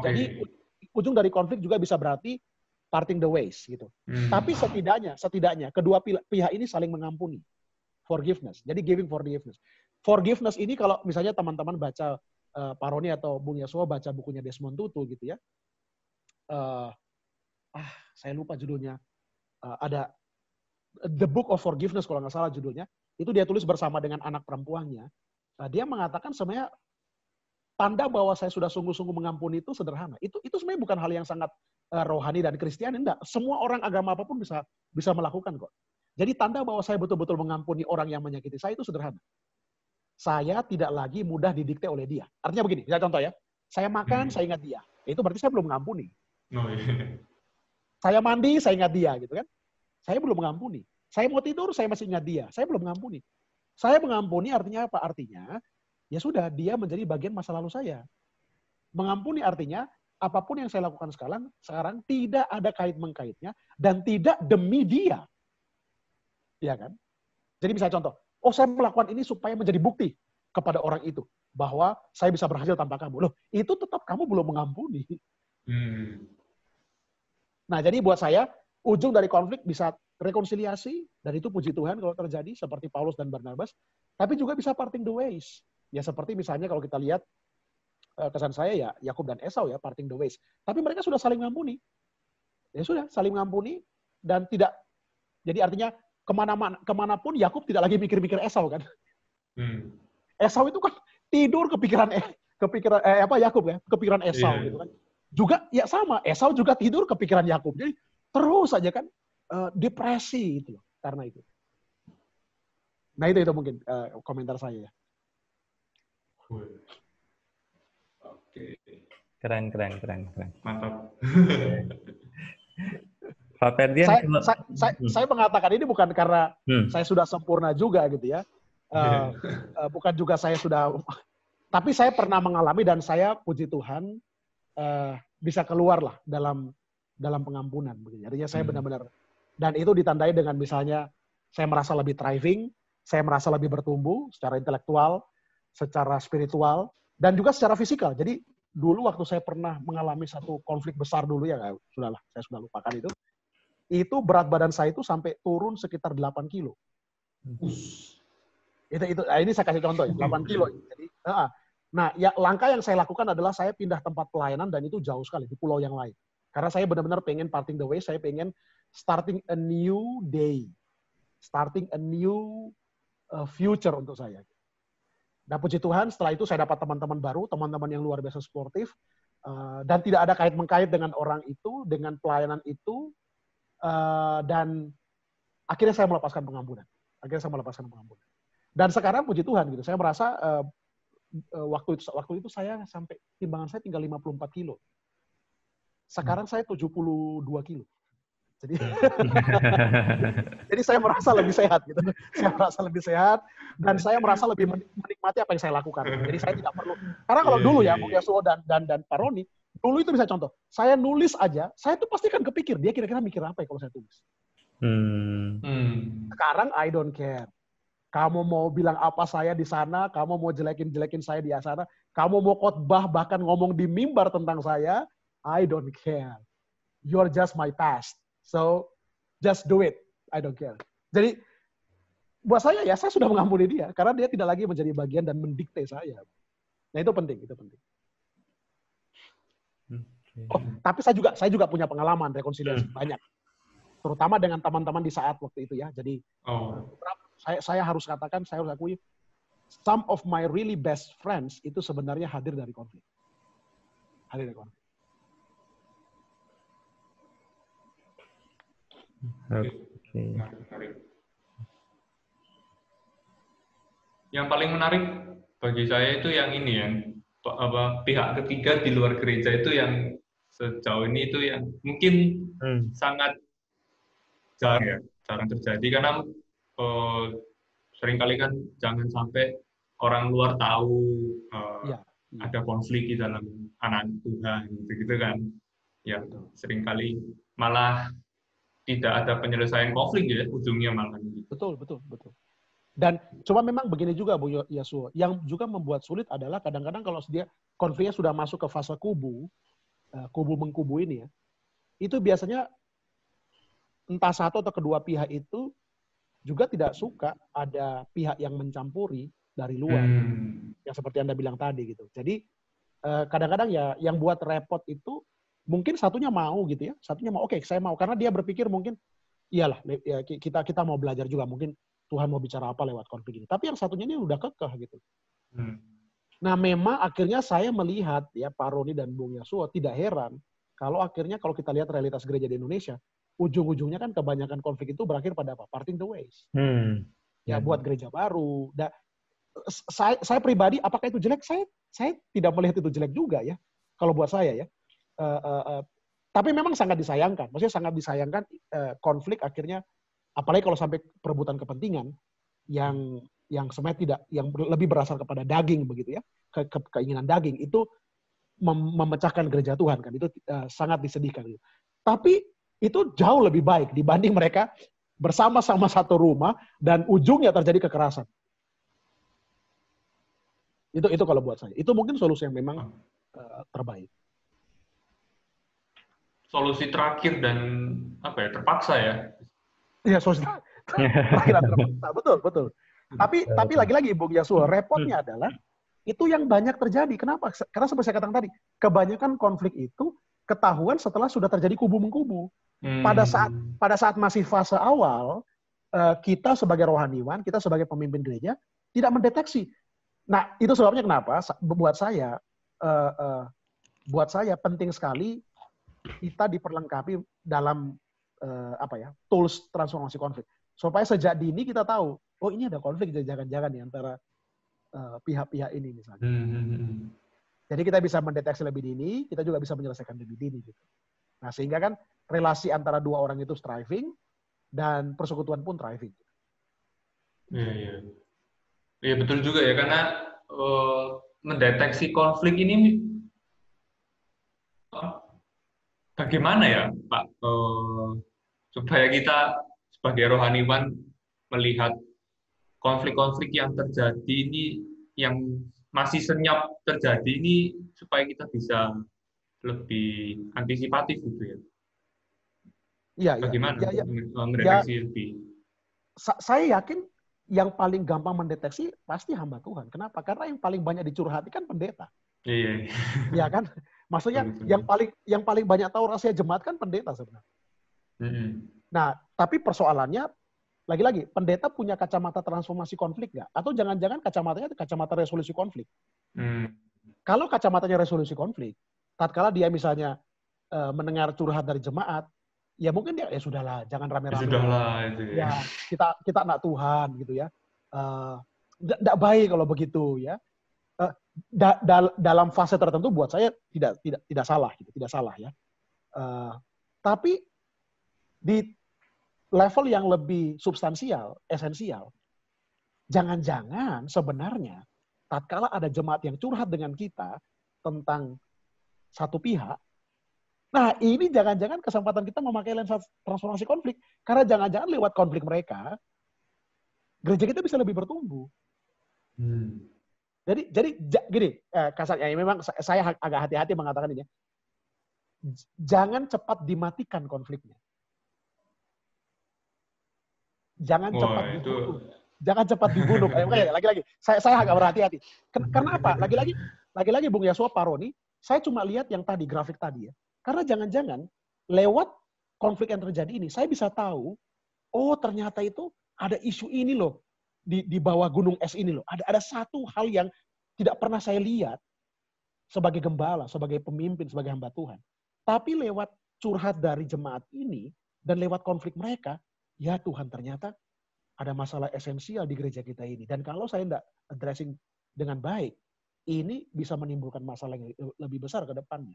Jadi ujung dari konflik juga bisa berarti parting the ways gitu. Tapi setidaknya kedua pihak ini saling mengampuni. Forgiveness. Jadi giving forgiveness. Forgiveness ini kalau misalnya teman-teman baca Pak Roni atau Bung Yasuo baca bukunya Desmond Tutu gitu ya. Saya lupa judulnya. Ada The Book of Forgiveness kalau nggak salah judulnya. Itu dia tulis bersama dengan anak perempuannya. Dia mengatakan sebenarnya tanda bahwa saya sudah sungguh-sungguh mengampuni itu sederhana. Itu sebenarnya bukan hal yang sangat rohani dan Kristiani, enggak. Semua orang agama apapun bisa melakukan kok. Jadi tanda bahwa saya betul-betul mengampuni orang yang menyakiti saya itu sederhana. Saya tidak lagi mudah didikte oleh dia. Artinya begini, misalnya contoh ya. Saya makan, saya ingat dia. Itu berarti saya belum mengampuni. Saya mandi, saya ingat dia gitu kan. Saya belum mengampuni. Saya mau tidur, saya masih ingat dia. Saya belum mengampuni. Saya mengampuni artinya apa? Artinya, ya sudah, dia menjadi bagian masa lalu saya. Mengampuni artinya, apapun yang saya lakukan sekarang tidak ada kait-mengkaitnya dan tidak demi dia. Iya kan? Jadi misalnya contoh, saya melakukan ini supaya menjadi bukti kepada orang itu bahwa saya bisa berhasil tanpa kamu. Loh, itu tetap kamu belum mengampuni. Nah, jadi buat saya, ujung dari konflik bisa rekonsiliasi, dan itu puji Tuhan kalau terjadi, seperti Paulus dan Barnabas, tapi juga bisa parting the ways. Ya seperti misalnya kalau kita lihat, kesan saya ya, Yakub dan Esau ya, parting the ways. Tapi mereka sudah saling mengampuni. Ya sudah, saling mengampuni, dan tidak, jadi artinya, kemanapun Yakub tidak lagi mikir-mikir Esau kan. Esau itu kan tidur kepikiran Yakub ya, kepikiran Esau gitu kan. Juga ya sama, Esau juga tidur kepikiran Yakub. Jadi terus saja kan depresi itu karena itu. Nah itu mungkin komentar saya ya. Oke. Keren. Mantap. Pak Ferdian, saya mengatakan ini bukan karena saya sudah sempurna juga gitu ya. Bukan juga saya sudah, tapi saya pernah mengalami dan saya puji Tuhan bisa keluar lah dalam pengampunan. Artinya saya benar-benar, dan itu ditandai dengan misalnya saya merasa lebih thriving, saya merasa lebih bertumbuh secara intelektual, secara spiritual, dan juga secara fisikal. Jadi dulu waktu saya pernah mengalami satu konflik besar dulu ya, sudahlah, saya sudah lupakan itu berat badan saya itu sampai turun sekitar 8 kilo. Ini saya kasih contoh ya, 8 kilo. Jadi, nah, ya langkah yang saya lakukan adalah saya pindah tempat pelayanan dan itu jauh sekali di pulau yang lain. Karena saya benar-benar pengen parting the way, saya pengen starting a new day, starting a new future untuk saya. Dan puji Tuhan setelah itu saya dapat teman-teman baru, teman-teman yang luar biasa sportif, dan tidak ada kait-mengkait dengan orang itu, dengan pelayanan itu, dan akhirnya saya melepaskan pengampunan. Dan sekarang puji Tuhan gitu, saya merasa waktu itu saya sampai timbangan saya tinggal 54 kilo. Sekarang saya 72 kilo. Jadi saya merasa lebih sehat gitu. Saya merasa lebih sehat dan saya merasa lebih menikmati apa yang saya lakukan. Jadi saya tidak perlu. Karena kalau dulu ya Bung Yasuo dan Pak Roni, dulu itu bisa contoh. Saya nulis aja, saya tuh pasti kan kepikir dia kira-kira mikir apa ya kalau saya tulis. Sekarang I don't care. Kamu mau bilang apa saya di sana, kamu mau jelekin saya di sana, kamu mau khotbah bahkan ngomong di mimbar tentang saya, I don't care. You're just my past. So, just do it. I don't care. Jadi, buat saya ya, saya sudah mengampuni dia. Karena dia tidak lagi menjadi bagian dan mendikte saya. Nah, itu penting. Oh, tapi saya juga punya pengalaman rekonsiliasi banyak. Terutama dengan teman-teman di saat waktu itu ya. Jadi, saya harus katakan, saya harus akui, some of my really best friends itu sebenarnya hadir dari konflik. Okay. Yang paling menarik bagi saya itu yang ini ya, pihak ketiga di luar gereja itu yang sejauh ini itu yang mungkin sangat jarang terjadi karena seringkali kan jangan sampai orang luar tahu ada konflik di dalam anak Tuhan gitu kan ya, seringkali malah tidak ada penyelesaian konflik ya, ujungnya malah. Betul. Dan cuma memang begini juga Bu Yasuo, yang juga membuat sulit adalah kadang-kadang kalau dia konfliknya sudah masuk ke fase kubu mengkubu ini ya, itu biasanya entah satu atau kedua pihak itu juga tidak suka ada pihak yang mencampuri dari luar, yang seperti Anda bilang tadi gitu. Jadi kadang-kadang ya yang buat repot itu mungkin satunya mau gitu ya, satunya mau oke, saya mau karena dia berpikir mungkin iyalah ya, kita mau belajar juga mungkin Tuhan mau bicara apa lewat konflik ini. Tapi yang satunya ini udah kekeh gitu. Nah memang akhirnya saya melihat ya Pak Roni dan Bung Yasuo tidak heran kalau akhirnya kalau kita lihat realitas gereja di Indonesia, ujung-ujungnya kan kebanyakan konflik itu berakhir pada apa? Parting the ways. Ya buat gereja baru. Saya pribadi apakah itu jelek? Saya tidak melihat itu jelek juga ya. Kalau buat saya ya. Tapi memang sangat disayangkan. Maksudnya sangat disayangkan konflik akhirnya, apalagi kalau sampai perebutan kepentingan yang yang sebenarnya tidak, yang lebih berasal kepada daging begitu ya, keinginan daging itu memecahkan gereja Tuhan kan, itu sangat disedihkan. Tapi itu jauh lebih baik dibanding mereka bersama-sama satu rumah dan ujungnya terjadi kekerasan. Itu kalau buat saya. Itu mungkin solusi yang memang terbaik. Solusi terakhir dan terpaksa ya. Iya, solusi terakhir dan terpaksa. Betul. Tapi lagi-lagi Bung Yasuo, repotnya adalah itu yang banyak terjadi. Kenapa? Karena seperti saya katakan tadi, kebanyakan konflik itu ketahuan setelah sudah terjadi kubu-mengkubu. Pada saat masih fase awal, kita sebagai rohaniwan, kita sebagai pemimpin gereja tidak mendeteksi. Nah, itu sebabnya kenapa buat saya penting sekali kita diperlengkapi dalam tools transformasi konflik. Supaya sejak dini kita tahu, oh ini ada konflik jangan-jangan nih antara pihak-pihak ini misalnya. Jadi kita bisa mendeteksi lebih dini, kita juga bisa menyelesaikan lebih dini gitu. Nah, sehingga kan relasi antara dua orang itu thriving dan persekutuan pun thriving. Iya betul juga ya, karena mendeteksi konflik ini bagaimana ya Pak, supaya kita sebagai rohaniwan melihat konflik-konflik yang terjadi ini, yang masih senyap terjadi ini, supaya kita bisa lebih antisipatif gitu ya. Iya. Bagaimana mendeteksi lebih? Saya yakin yang paling gampang mendeteksi pasti hamba Tuhan. Kenapa? Karena yang paling banyak dicurhati kan pendeta. Iya. Iya kan? Maksudnya yang paling banyak tahu rahasia jemaat kan pendeta sebenarnya. Nah, tapi persoalannya lagi-lagi, pendeta punya kacamata transformasi konflik nggak? Atau jangan-jangan kacamatanya kacamata resolusi konflik? Kalau kacamatanya resolusi konflik, tatkala dia misalnya mendengar curhat dari jemaat, ya mungkin dia, ya sudahlah, jangan rame-rame. Ya, kita anak Tuhan gitu ya. Nggak baik kalau begitu ya. Dalam fase tertentu buat saya tidak salah gitu, tidak salah ya. Tapi di level yang lebih substansial, esensial, jangan-jangan sebenarnya tatkala ada jemaat yang curhat dengan kita tentang satu pihak, nah ini jangan-jangan kesempatan kita memakai lensa transformasi konflik, karena jangan-jangan lewat konflik mereka, gereja kita bisa lebih bertumbuh. Jadi gini, kasarnya memang saya agak hati-hati mengatakan ini ya. Jangan cepat dimatikan konfliknya. Jangan cepat dibunuh. Lagi-lagi, saya agak berhati-hati. Karena apa? Lagi-lagi Bung Yasuo Paroni, saya cuma lihat yang tadi, grafik tadi ya. Karena jangan-jangan lewat konflik yang terjadi ini, saya bisa tahu, oh ternyata itu ada isu ini loh, di bawah gunung es ini loh. Ada satu hal yang tidak pernah saya lihat sebagai gembala, sebagai pemimpin, sebagai hamba Tuhan. Tapi lewat curhat dari jemaat ini, dan lewat konflik mereka, ya Tuhan ternyata ada masalah esensial di gereja kita ini. Dan kalau saya tidak addressing dengan baik, ini bisa menimbulkan masalah yang lebih besar ke depannya.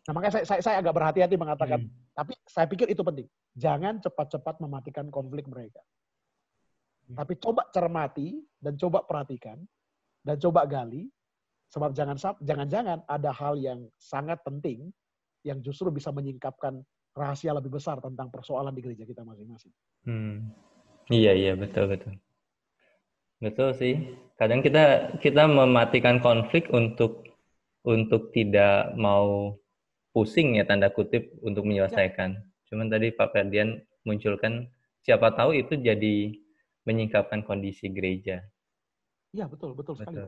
Nah makanya saya agak berhati-hati mengatakan, tapi saya pikir itu penting. Jangan cepat-cepat mematikan konflik mereka. Tapi coba cermati, dan coba perhatikan, dan coba gali, sebab jangan-jangan ada hal yang sangat penting, yang justru bisa menyingkapkan rahasia lebih besar tentang persoalan di gereja kita masing-masing. Iya betul. Betul sih. Kadang kita mematikan konflik untuk tidak mau pusing ya tanda kutip untuk menyelesaikan. Cuman tadi Pak Ferdian munculkan siapa tahu itu jadi menyingkapkan kondisi gereja. Iya betul sekali.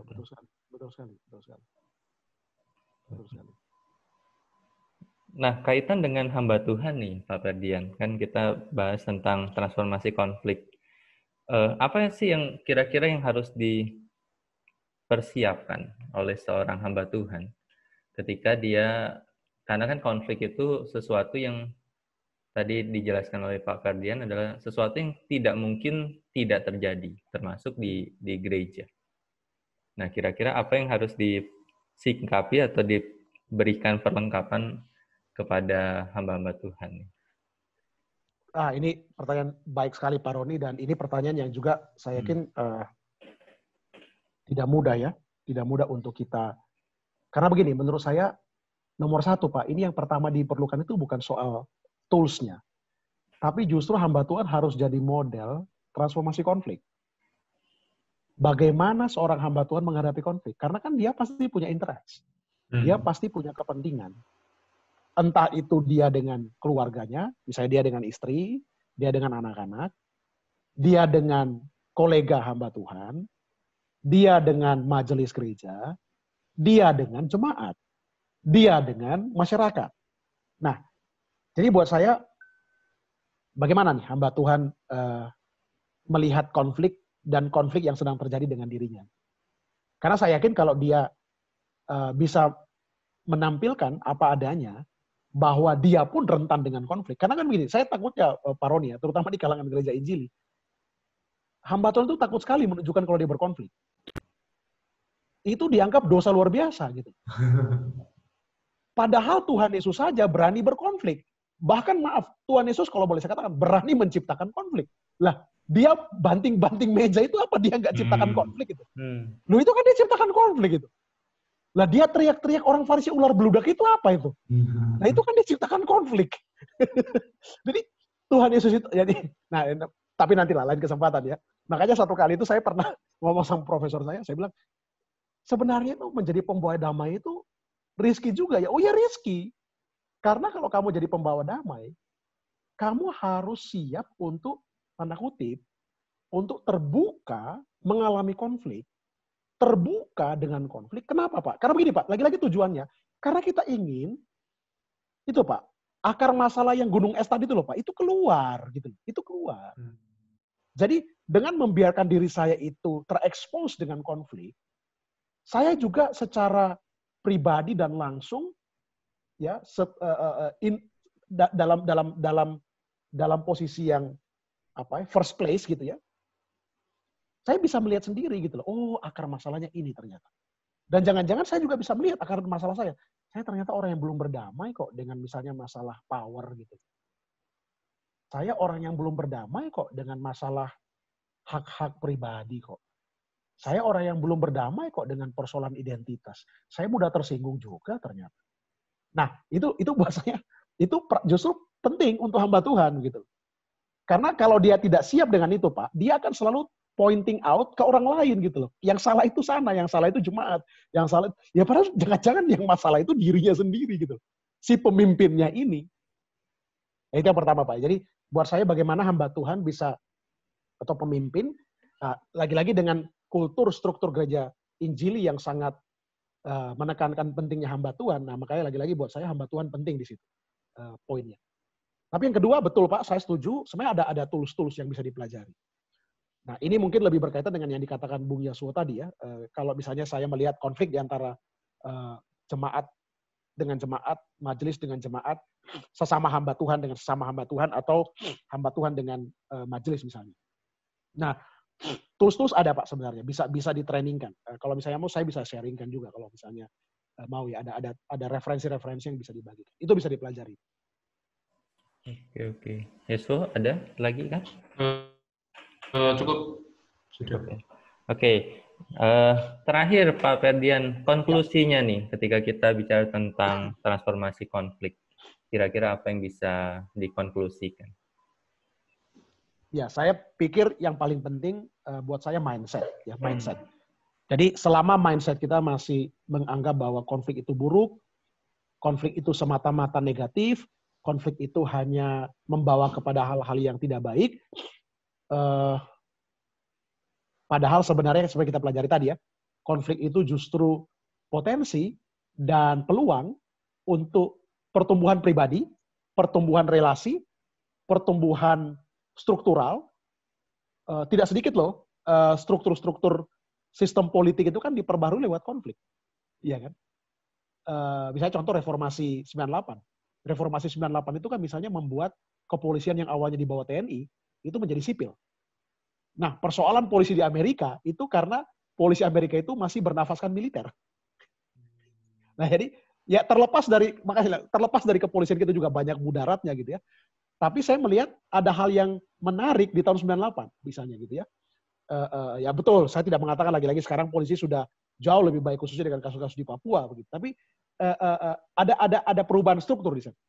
Nah, kaitan dengan hamba Tuhan nih, Pak Ferdian, kan kita bahas tentang transformasi konflik. Apa sih yang kira-kira yang harus dipersiapkan oleh seorang hamba Tuhan ketika dia, karena kan konflik itu sesuatu yang tadi dijelaskan oleh Pak Ferdian adalah sesuatu yang tidak mungkin tidak terjadi, termasuk di gereja. Nah, kira-kira apa yang harus disingkapi atau diberikan perlengkapan kepada hamba-hamba Tuhan? Ini pertanyaan baik sekali Pak Roni, dan ini pertanyaan yang juga saya yakin tidak mudah ya. Tidak mudah untuk kita. Karena begini, menurut saya nomor satu Pak, ini yang pertama diperlukan itu bukan soal tools-nya. Tapi justru hamba Tuhan harus jadi model transformasi konflik. Bagaimana seorang hamba Tuhan menghadapi konflik? Karena kan dia pasti punya interest. Dia pasti punya kepentingan. Entah itu dia dengan keluarganya, misalnya dia dengan istri, dia dengan anak-anak, dia dengan kolega hamba Tuhan, dia dengan majelis gereja, dia dengan jemaat, dia dengan masyarakat. Nah, jadi buat saya, bagaimana nih hamba Tuhan melihat konflik dan konflik yang sedang terjadi dengan dirinya? Karena saya yakin kalau dia bisa menampilkan apa adanya, bahwa dia pun rentan dengan konflik. Karena kan begini, saya takutnya Pak Roni ya, terutama di kalangan gereja Injili, hamba Tuhan itu takut sekali menunjukkan kalau dia berkonflik. Itu dianggap dosa luar biasa gitu. Padahal Tuhan Yesus saja berani berkonflik. Bahkan maaf, Tuhan Yesus kalau boleh saya katakan berani menciptakan konflik. Lah, dia banting-banting meja itu apa dia nggak ciptakan konflik itu? Loh itu kan dia ciptakan konflik itu. Lah dia teriak-teriak orang Farisi ular beludak itu apa itu? Nah itu kan dia ciptakan konflik. Jadi Tuhan Yesus itu, jadi, tapi nantilah lain kesempatan ya. Makanya satu kali itu saya pernah ngomong sama profesor saya bilang, sebenarnya itu menjadi pembawa damai itu risky juga ya. Oh ya risky. Karena kalau kamu jadi pembawa damai, kamu harus siap untuk, tanda kutip, untuk terbuka mengalami konflik. Terbuka dengan konflik. Kenapa Pak? Karena begini Pak, lagi-lagi tujuannya. Karena kita ingin, itu Pak, akar masalah yang gunung es tadi itu loh Pak, itu keluar. Gitu. Itu keluar. Jadi dengan membiarkan diri saya itu terekspos dengan konflik, saya juga secara pribadi dan langsung, ya dalam posisi yang first place gitu ya, saya bisa melihat sendiri gitu loh. Oh, akar masalahnya ini ternyata. Dan jangan-jangan saya juga bisa melihat akar masalah saya. Saya ternyata orang yang belum berdamai kok dengan misalnya masalah power gitu. Saya orang yang belum berdamai kok dengan masalah hak-hak pribadi kok. Saya orang yang belum berdamai kok dengan persoalan identitas. Saya mudah tersinggung juga ternyata. Nah, itu buat saya itu justru penting untuk hamba Tuhan gitu. Karena kalau dia tidak siap dengan itu, Pak, dia akan selalu pointing out ke orang lain gitu loh. Yang salah itu sana, yang salah itu jemaat, yang salah ya padahal jangan-jangan yang masalah itu dirinya sendiri gitu. Si pemimpinnya ini. Itu yang pertama, Pak. Jadi buat saya bagaimana hamba Tuhan bisa atau pemimpin lagi-lagi dengan kultur struktur gereja Injili yang sangat menekankan pentingnya hamba Tuhan. Nah, makanya lagi-lagi buat saya hamba Tuhan penting di situ poinnya. Tapi yang kedua betul Pak, saya setuju. Sebenarnya ada tools-tools yang bisa dipelajari. Nah, ini mungkin lebih berkaitan dengan yang dikatakan Bung Yasuo tadi ya. Kalau misalnya saya melihat konflik di antara jemaat dengan jemaat, majelis dengan jemaat, sesama hamba Tuhan dengan sesama hamba Tuhan, atau hamba Tuhan dengan majelis misalnya. Nah, tools-tools ada Pak sebenarnya, bisa ditrainingkan. Kalau misalnya mau, saya bisa sharingkan juga kalau misalnya mau ya, ada referensi-referensi yang bisa dibagikan. Itu bisa dipelajari. Oke. Yasuo, ada lagi kan? Cukup. Sudah. Oke. Terakhir Pak Ferdian, konklusinya nih ketika kita bicara tentang transformasi konflik, kira-kira apa yang bisa dikonklusikan? Ya, saya pikir yang paling penting buat saya mindset. Jadi selama mindset kita masih menganggap bahwa konflik itu buruk, konflik itu semata-mata negatif, konflik itu hanya membawa kepada hal-hal yang tidak baik, padahal sebenarnya seperti kita pelajari tadi ya, konflik itu justru potensi dan peluang untuk pertumbuhan pribadi, pertumbuhan relasi, pertumbuhan struktural. Tidak sedikit loh, struktur-struktur sistem politik itu kan diperbarui lewat konflik. Iya kan? Misalnya contoh reformasi 98. Reformasi 98 itu kan misalnya membuat kepolisian yang awalnya di bawah TNI, itu menjadi sipil. Nah, persoalan polisi di Amerika itu karena polisi Amerika itu masih bernafaskan militer. Nah, jadi ya terlepas dari kepolisian kita juga banyak mudaratnya gitu ya. Tapi saya melihat ada hal yang menarik di tahun 98 misalnya gitu ya. Ya betul, saya tidak mengatakan lagi-lagi sekarang polisi sudah jauh lebih baik khususnya dengan kasus-kasus di Papua begitu. Tapi ada perubahan struktur di sana.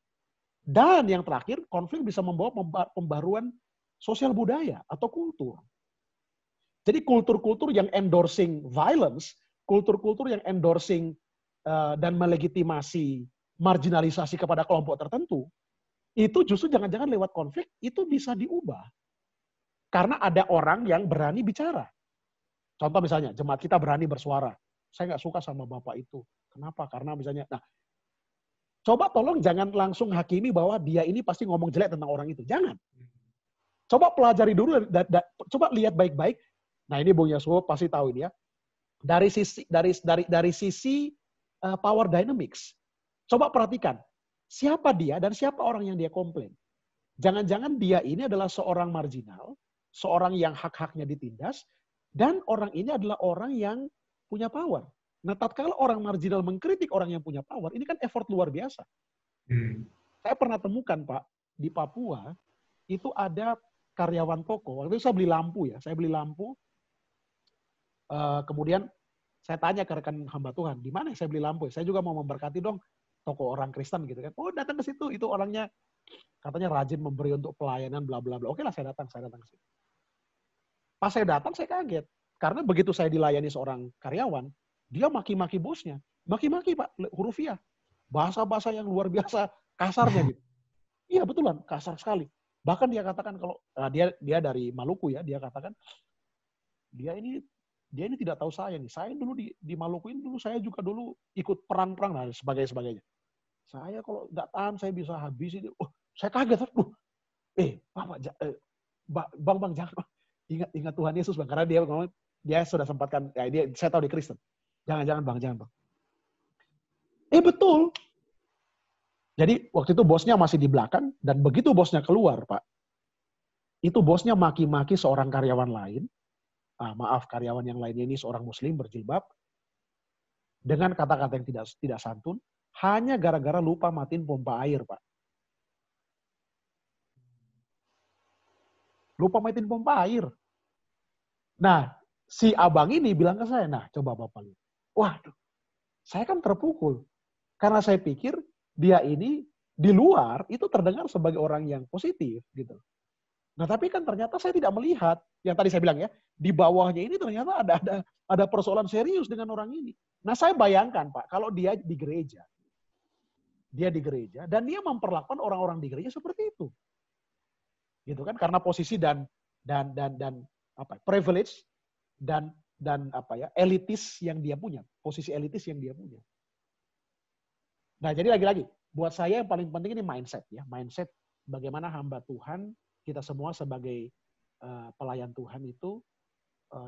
Dan yang terakhir, konflik bisa membawa pembaruan sosial budaya atau kultur. Jadi kultur-kultur yang endorsing violence, kultur-kultur yang endorsing dan melegitimasi marginalisasi kepada kelompok tertentu, itu justru jangan-jangan lewat konflik, itu bisa diubah. Karena ada orang yang berani bicara. Contoh misalnya, jemaat kita berani bersuara. Saya nggak suka sama bapak itu. Kenapa? Karena misalnya, nah, coba tolong jangan langsung hakimi bahwa dia ini pasti ngomong jelek tentang orang itu. Jangan. Coba pelajari dulu, coba lihat baik-baik. Nah ini Bung Yasuo pasti tahu ini ya. Dari sisi power dynamics. Coba perhatikan, siapa dia dan siapa orang yang dia komplain. Jangan-jangan dia ini adalah seorang marginal, seorang yang hak-haknya ditindas, dan orang ini adalah orang yang punya power. Nah, tatkala orang marginal mengkritik orang yang punya power, ini kan effort luar biasa. Saya pernah temukan, Pak, di Papua, itu ada karyawan toko. Waktu itu saya beli lampu ya. Saya beli lampu, kemudian saya tanya ke rekan hamba Tuhan, di mana saya beli lampu? Saya juga mau memberkati dong toko orang Kristen gitu kan. Oh, datang ke situ, itu orangnya katanya rajin memberi untuk pelayanan, bla bla bla. Oke lah, saya datang ke situ. Pas saya datang, saya kaget. Karena begitu saya dilayani seorang karyawan, dia maki-maki bosnya. Maki-maki, Pak, hurufiah. Bahasa-bahasa yang luar biasa kasarnya gitu. Iya, betulan, kasar sekali. Bahkan dia katakan kalau dia dari Maluku ya, dia katakan dia ini tidak tahu saya nih. Saya dulu di Maluku ini dulu saya juga dulu ikut perang-perang dan sebagainya. Saya kalau nggak tahan saya bisa habis ini. Oh, saya kaget. Bang jangan. Ingat Tuhan Yesus, Bang, karena dia ngomong dia sudah sempatkan ya saya tahu di Kristen. Jangan Bang. Betul. Jadi waktu itu bosnya masih di belakang dan begitu bosnya keluar, Pak. Itu bosnya maki-maki seorang karyawan lain. Karyawan yang lainnya ini seorang muslim berjilbab dengan kata-kata yang tidak santun hanya gara-gara lupa matiin pompa air, Pak. Lupa matiin pompa air. Nah, si abang ini bilang ke saya, nah coba Bapak lihat. Waduh, saya kan terpukul. Karena saya pikir dia ini di luar itu terdengar sebagai orang yang positif gitu. Nah, tapi kan ternyata saya tidak melihat yang tadi saya bilang ya, di bawahnya ini ternyata ada persoalan serius dengan orang ini. Nah, saya bayangkan Pak, kalau dia di gereja dan dia memperlakukan orang-orang di gereja seperti itu. Gitu kan? Karena posisi dan privilege dan elitis yang dia punya, posisi elitis yang dia punya. Nah, jadi lagi-lagi buat saya yang paling penting ini mindset ya, mindset bagaimana hamba Tuhan kita semua sebagai pelayan Tuhan itu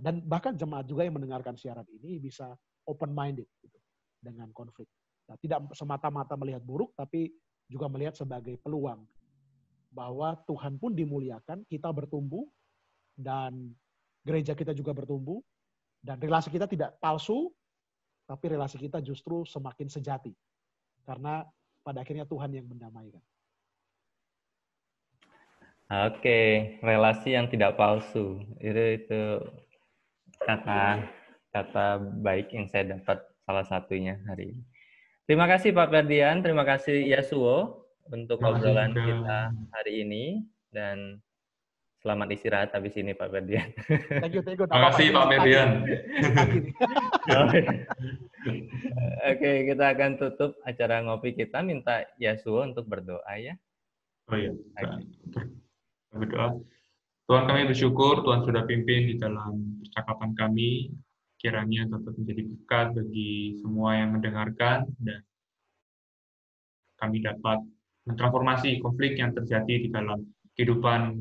dan bahkan jemaat juga yang mendengarkan siaran ini bisa open minded gitu dengan konflik. Nah, tidak semata-mata melihat buruk tapi juga melihat sebagai peluang bahwa Tuhan pun dimuliakan, kita bertumbuh dan gereja kita juga bertumbuh dan relasi kita tidak palsu tapi relasi kita justru semakin sejati. Karena pada akhirnya Tuhan yang mendamaikan. Oke, relasi yang tidak palsu. Itu kata baik yang saya dapat salah satunya hari ini. Terima kasih Pak Ferdian, terima kasih Yasuo untuk obrolan kita hari ini dan selamat istirahat habis ini Pak Ferdian. Thank you. Terima kasih Pak Ferdian. Oke, kita akan tutup acara ngopi kita. Minta Yasuo untuk berdoa ya. Oh iya, berdoa. Tuhan, kami bersyukur Tuhan sudah pimpin di dalam percakapan kami. Kiranya dapat menjadi berkat bagi semua yang mendengarkan dan kami dapat mentransformasi konflik yang terjadi di dalam kehidupan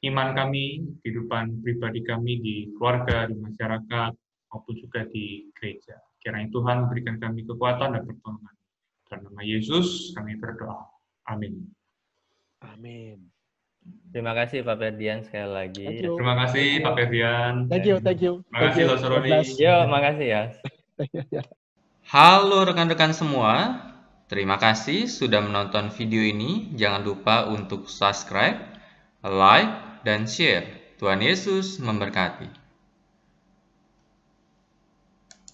iman kami, kehidupan pribadi kami di keluarga, di masyarakat, maupun juga di gereja. Kiranya Tuhan memberikan kami kekuatan dan pertolongan. Dalam nama Yesus kami berdoa. Amin. Amin. Terima kasih Pak Ferdian sekali lagi. Terima kasih Pak Ferdian. Thank you. Terima kasih Loh Soroni. Yo, makasih ya. Halo rekan-rekan semua. Terima kasih sudah menonton video ini. Jangan lupa untuk subscribe, like, dan share. Tuhan Yesus memberkati.